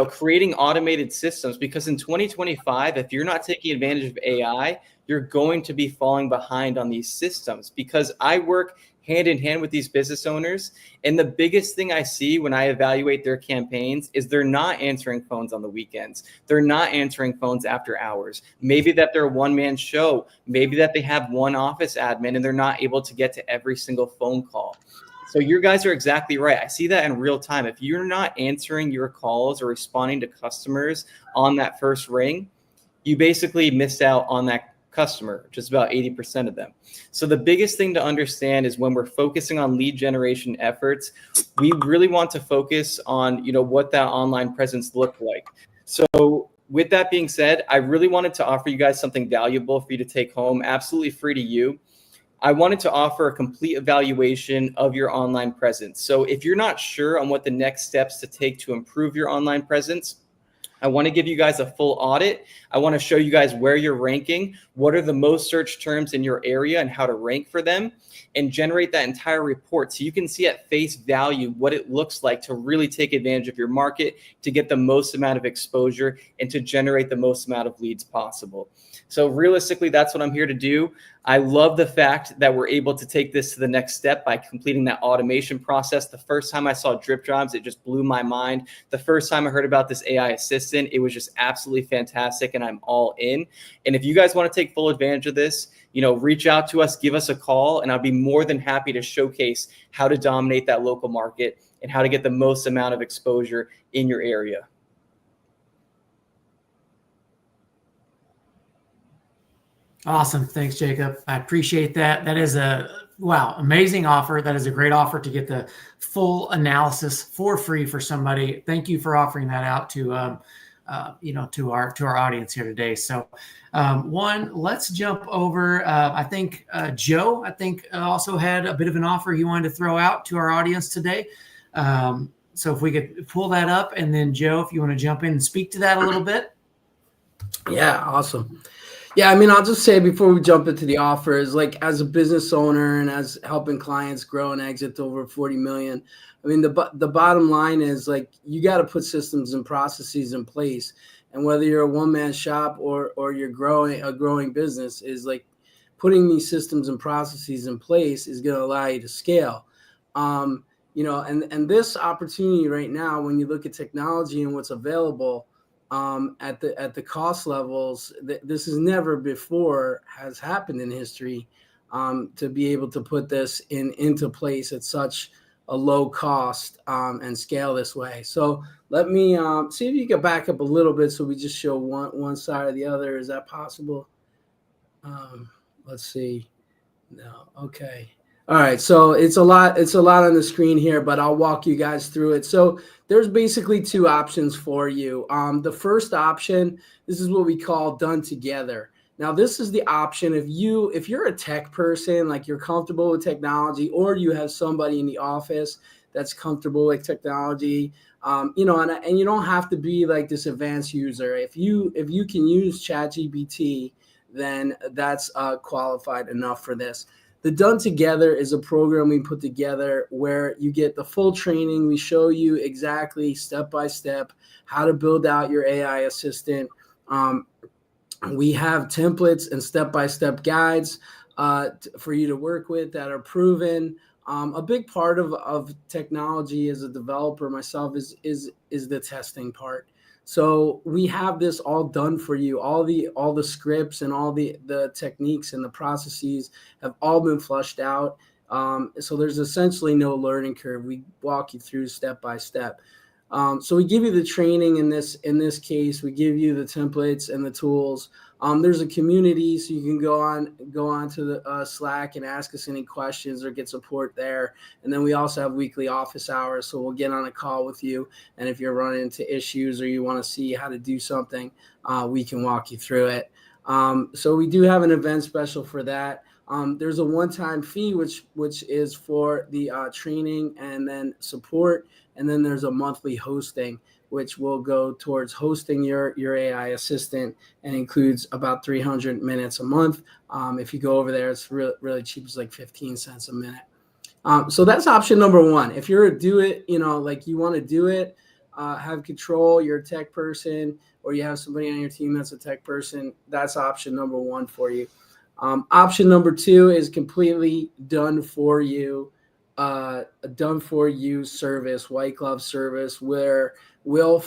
creating automated systems, because in 2025, if you're not taking advantage of AI, you're going to be falling behind on these systems. Because I work hand in hand with these business owners, and the biggest thing I see when I evaluate their campaigns is they're not answering phones on the weekends. They're not answering phones after hours. Maybe that they're a one-man show. Maybe that they have one office admin and they're not able to get to every single phone call. So you guys are exactly right. I see that in real time. If you're not answering your calls or responding to customers on that first ring, you basically missed out on that customer, just about 80% of them. So the biggest thing to understand is when we're focusing on lead generation efforts, we really want to focus on, what that online presence looked like. So with that being said, I really wanted to offer you guys something valuable for you to take home, absolutely free to you. I wanted to offer a complete evaluation of your online presence. So if you're not sure on what the next steps to take to improve your online presence, I want to give you guys a full audit. I want to show you guys where you're ranking, what are the most searched terms in your area and how to rank for them, and generate that entire report so you can see at face value what it looks like to really take advantage of your market, to get the most amount of exposure, and to generate the most amount of leads possible. So realistically, that's what I'm here to do. I love the fact that we're able to take this to the next step by completing that automation process. The first time I saw DripJobs, it just blew my mind. The first time I heard about this AI assistant, it was just absolutely fantastic, and I'm all in. And if you guys want to take full advantage of this, reach out to us, give us a call, and I'll be more than happy to showcase how to dominate that local market and how to get the most amount of exposure in your area. Awesome. Thanks, Jacob. I appreciate that. That is amazing offer. That is a great offer to get the full analysis for free for somebody. Thank you for offering that out to our audience here today. So let's jump over. I think Joe, also had a bit of an offer he wanted to throw out to our audience today. So if we could pull that up, and then Joe, if you want to jump in and speak to that a little bit. Yeah, awesome. Yeah, I'll just say before we jump into the offers, like as a business owner and as helping clients grow and exit to over 40 million, the bottom line is like you got to put systems and processes in place. And whether you're a one-man shop or you're a growing business, is like putting these systems and processes in place is going to allow you to scale. And this opportunity right now, when you look at technology and what's available, at the cost levels, this has never before has happened in history, to be able to put this into place at such a low cost and scale this way. So let me see if you can back up a little bit so we just show one side or the other. Is that possible? Let's see. No. Okay. All right, so it's a lot on the screen here, but I'll walk you guys through it. So there's basically two options for you. The first option, this is what we call done together. Now, this is the option if you're a tech person, like you're comfortable with technology, or you have somebody in the office that's comfortable with technology, and you don't have to be like this advanced user. If you can use ChatGPT, then that's qualified enough for this. The Done Together is a program we put together where you get the full training. We show you exactly step by step how to build out your AI assistant. We have templates and step-by-step guides for you to work with that are proven. A big part of technology as a developer myself is the testing part. So we have this all done for you. All the scripts and all the techniques and the processes have all been flushed out. So there's essentially no learning curve. We walk you through step by step. So we give you the training in this case. We give you the templates and the tools. There's a community, so you can go on to the Slack and ask us any questions or get support there. And then we also have weekly office hours, so we'll get on a call with you. And if you're running into issues or you want to see how to do something, we can walk you through it. So we do have an event special for that. There's a one-time fee, which is for the training and then support. And then there's a monthly hosting, which will go towards hosting your AI assistant and includes about 300 minutes a month. If you go over there, it's really cheap. It's like 15 cents a minute. So that's option number one. If you're a do it, like you want to do it, have control, you're a tech person, or you have somebody on your team that's a tech person, that's option number one for you. Option number two is completely done for you service, white glove service, where we'll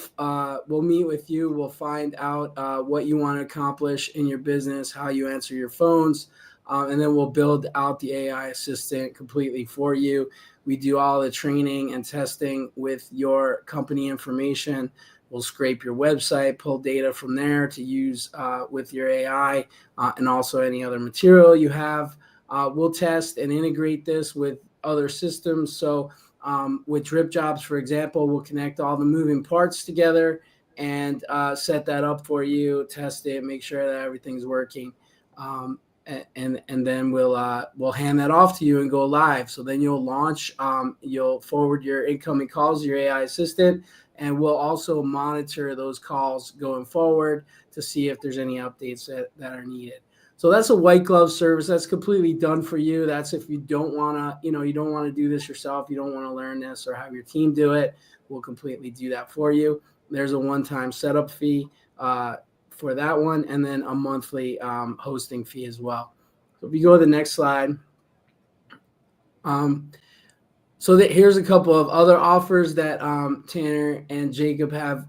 meet with you. We'll find out what you want to accomplish in your business, how you answer your phones, and then we'll build out the AI assistant completely for you. We do all the training and testing with your company information. We'll scrape your website, pull data from there to use with your AI and also any other material you have. We'll test and integrate this with other systems. So with DripJobs, for example, we'll connect all the moving parts together and set that up for you, test it, make sure that everything's working. And then we'll hand that off to you and go live. So then you'll launch, you'll forward your incoming calls to your AI assistant, and we'll also monitor those calls going forward to see if there's any updates that are needed. So that's a white glove service. That's completely done for you. That's if you don't want to, you don't want to do this yourself. You don't want to learn this or have your team do it. We'll completely do that for you. There's a one-time setup fee for that one, and then a monthly hosting fee as well. So if you go to the next slide. So here's a couple of other offers that Tanner and Jacob have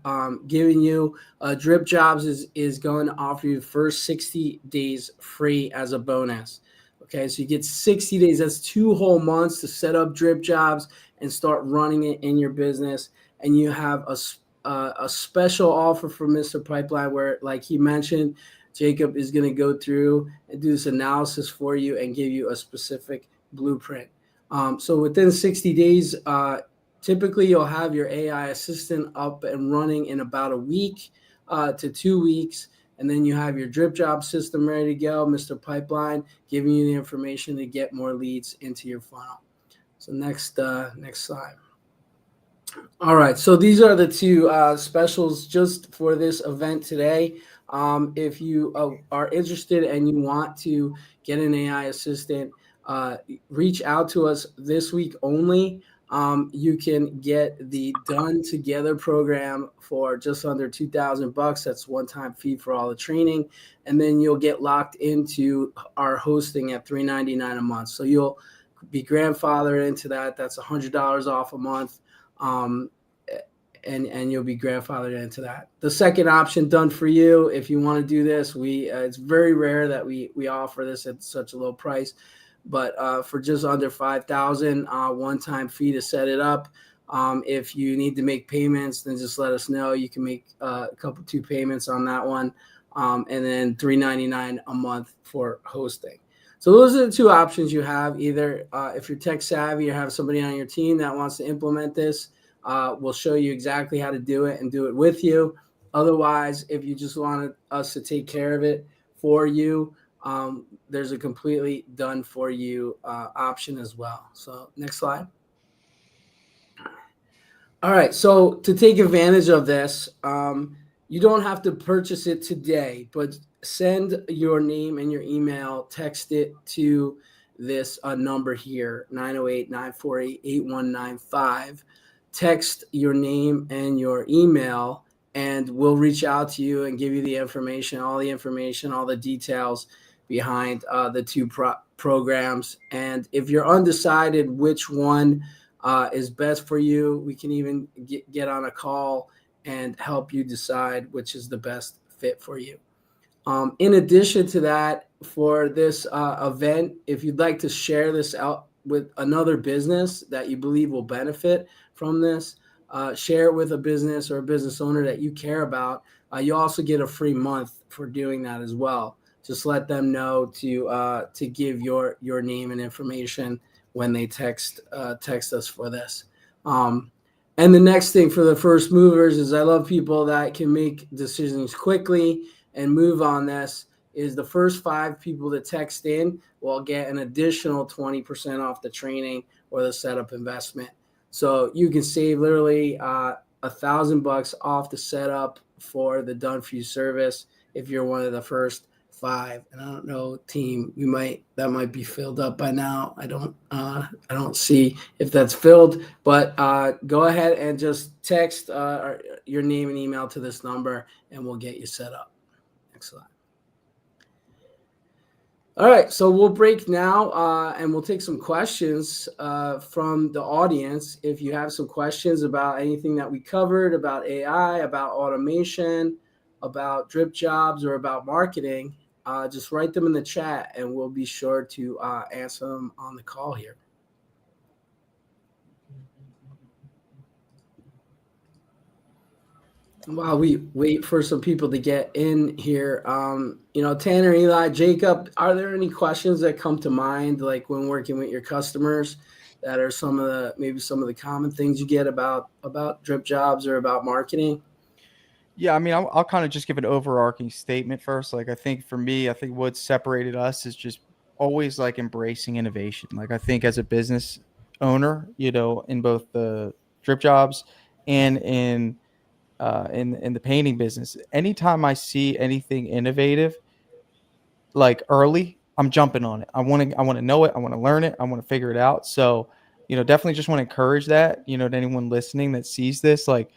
given you. DripJobs is going to offer you the first 60 days free as a bonus. Okay, so you get 60 days. That's 2 whole months to set up DripJobs and start running it in your business. And you have a special offer for Mr. Pipeline where, like he mentioned, Jacob is going to go through and do this analysis for you and give you a specific blueprint. So within 60 days, typically you'll have your AI assistant up and running in about a week to 2 weeks. And then you have your DripJob system ready to go, Mr. Pipeline, giving you the information to get more leads into your funnel. So next slide. All right, so these are the 2 specials just for this event today. If you are interested and you want to get an AI assistant, reach out to us this week only. You can get the Done Together program for just under $2,000. That's one-time fee for all the training, and then you'll get locked into our hosting at $399 a month. So you'll be grandfathered into that. That's $100 off a month, and you'll be grandfathered into that. The second option, done for you. If you want to do this, it's very rare that we offer this at such a low price. But for just under $5,000, one-time fee to set it up. If you need to make payments, then just let us know. You can make 2 payments on that one, and then $399 a month for hosting. So those are the 2 options you have. Either if you're tech savvy or have somebody on your team that wants to implement this, we'll show you exactly how to do it and do it with you. Otherwise, if you just wanted us to take care of it for you, there's a completely done for you option as well. So next slide. All right. So to take advantage of this, you don't have to purchase it today, but send your name and your email, text it to this number here, 908-948-8195. Text your name and your email, and we'll reach out to you and give you the information, all the details behind the 2 programs. And if you're undecided which one is best for you, we can even get on a call and help you decide which is the best fit for you. In addition to that, for this event, if you'd like to share this out with another business that you believe will benefit from this, share it with a business or a business owner that you care about. You also get a free month for doing that as well. Just let them know to give your name and information when they text us for this. And the next thing for the first movers is I love people that can make decisions quickly and move on this. Is the first 5 people that text in will get an additional 20% off the training or the setup investment. So you can save literally $1,000 off the setup for the done for you service if you're one of the first 5. And I don't know, team, that might be filled up by now. I don't see if that's filled, but go ahead and just text your name and email to this number, and we'll get you set up. Excellent. All right, so we'll break now, and we'll take some questions from the audience. If you have some questions about anything that we covered, about AI, about automation, about DripJobs, or about marketing, just write them in the chat, and we'll be sure to answer them on the call here. While we wait for some people to get in here, Tanner, Eli, Jacob, are there any questions that come to mind, like when working with your customers, that are some of the common things you get about DripJobs or about marketing? Yeah, I mean, I'll kind of just give an overarching statement first. Like, I think for me, I think what separated us is just always like embracing innovation. Like, I think as a business owner, in both the DripJobs and in the painting business, anytime I see anything innovative, like early, I'm jumping on it. I want to know it. I want to learn it. I want to figure it out. So, definitely just want to encourage that, to anyone listening that sees this, like,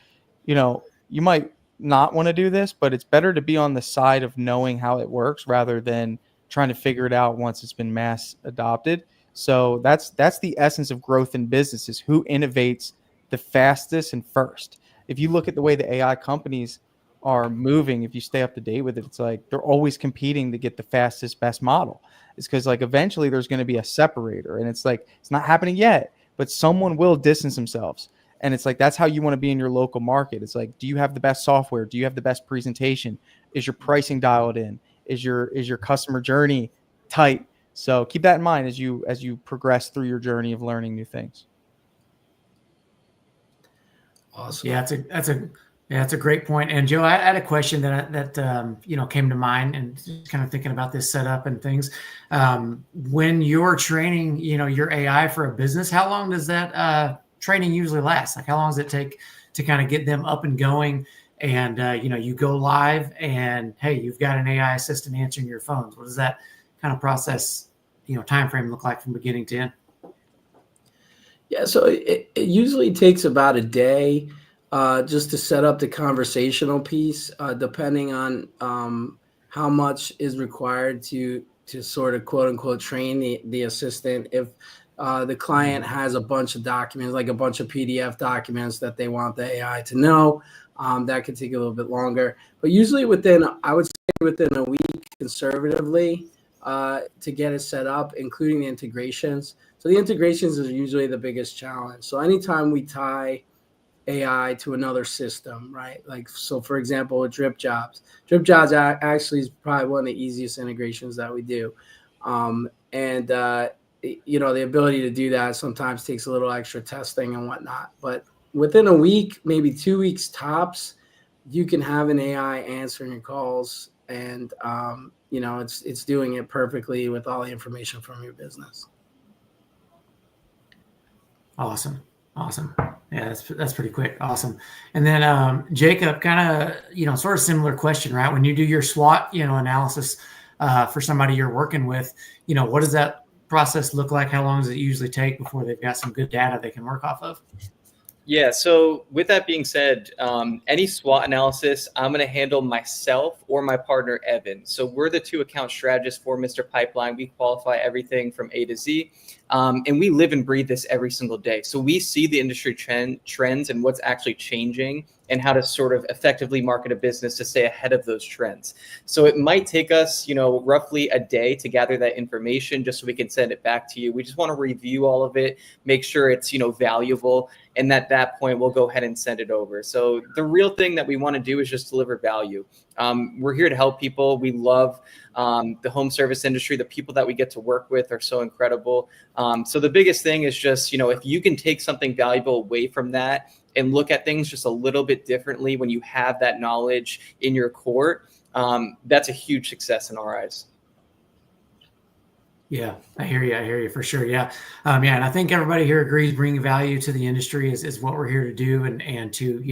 you might not want to do this, but it's better to be on the side of knowing how it works rather than trying to figure it out once it's been mass adopted. So that's the essence of growth in business, is who innovates the fastest and first. If you look at the way the AI companies are moving, if you stay up to date with it, it's like they're always competing to get the fastest, best model. It's because like eventually there's going to be a separator, and it's like it's not happening yet, but someone will distance themselves. And it's like that's how you want to be in your local market. It's like, do you have the best software? Do you have the best presentation? Is your pricing dialed in? Is your customer journey tight? So keep that in mind as you progress through your journey of learning new things. Awesome. Yeah, that's a great point. And Joe, I had a question that came to mind, and just kind of thinking about this setup and things. When you're training, your AI for a business, how long does that training usually last? Like, how long does it take to kind of get them up and going? And you go live, and hey, you've got an AI assistant answering your phones. What does that kind of process, time frame look like from beginning to end? Yeah, so it usually takes about a day just to set up the conversational piece, depending on how much is required to sort of quote unquote train the assistant. If the client has a bunch of documents, like a bunch of PDF documents that they want the AI to know, that could take a little bit longer. But usually I would say within a week conservatively to get it set up, including the integrations. So the integrations is usually the biggest challenge. So anytime we tie AI to another system, right? Like, so for example, with DripJobs actually is probably one of the easiest integrations that we do. The ability to do that sometimes takes a little extra testing and whatnot. But within a week, maybe 2 weeks tops, you can have an AI answering your calls, and it's doing it perfectly with all the information from your business. Awesome. Yeah, that's pretty quick. Awesome. And then Jacob, kind of, sort of similar question, right? When you do your SWOT, analysis for somebody you're working with, what does that process look like? How long does it usually take before they've got some good data they can work off of? Yeah. So with that being said, any SWOT analysis, I'm going to handle myself or my partner, Evan. So we're the two account strategists for Mr. Pipeline. We qualify everything from A to Z. And we live and breathe this every single day. So we see the industry trends and what's actually changing and how to sort of effectively market a business to stay ahead of those trends. So it might take us, roughly a day to gather that information just so we can send it back to you. We just want to review all of it, make sure it's, valuable. And at that point, we'll go ahead and send it over. So the real thing that we want to do is just deliver value. We're here to help people. We love the home service industry. The people that we get to work with are so incredible. So the biggest thing is just, if you can take something valuable away from that and look at things just a little bit differently when you have that knowledge in your court, that's a huge success in our eyes. Yeah, I hear you for sure. Yeah. And I think everybody here agrees bringing value to the industry is what we're here to do and to,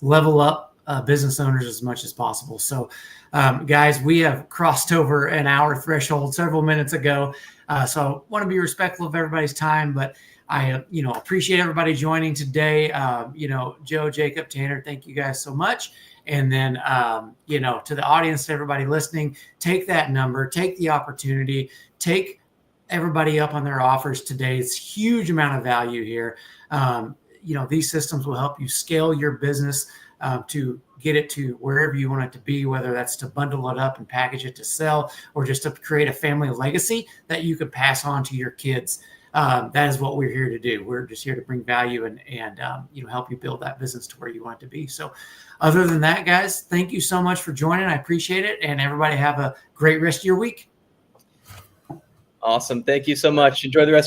level up business owners as much as possible. So, guys, we have crossed over an hour threshold several minutes ago. So I want to be respectful of everybody's time, but I, appreciate everybody joining today. Joe, Jacob, Tanner, thank you guys so much. And then, to the audience, to everybody listening, take that number, take the opportunity, take everybody up on their offers today. It's a huge amount of value here. These systems will help you scale your business to get it to wherever you want it to be, whether that's to bundle it up and package it to sell or just to create a family legacy that you could pass on to your kids. That is what we're here to do. We're just here to bring value and help you build that business to where you want it to be. So other than that, guys, thank you so much for joining. I appreciate it. And everybody have a great rest of your week. Awesome. Thank you so much. Enjoy the rest.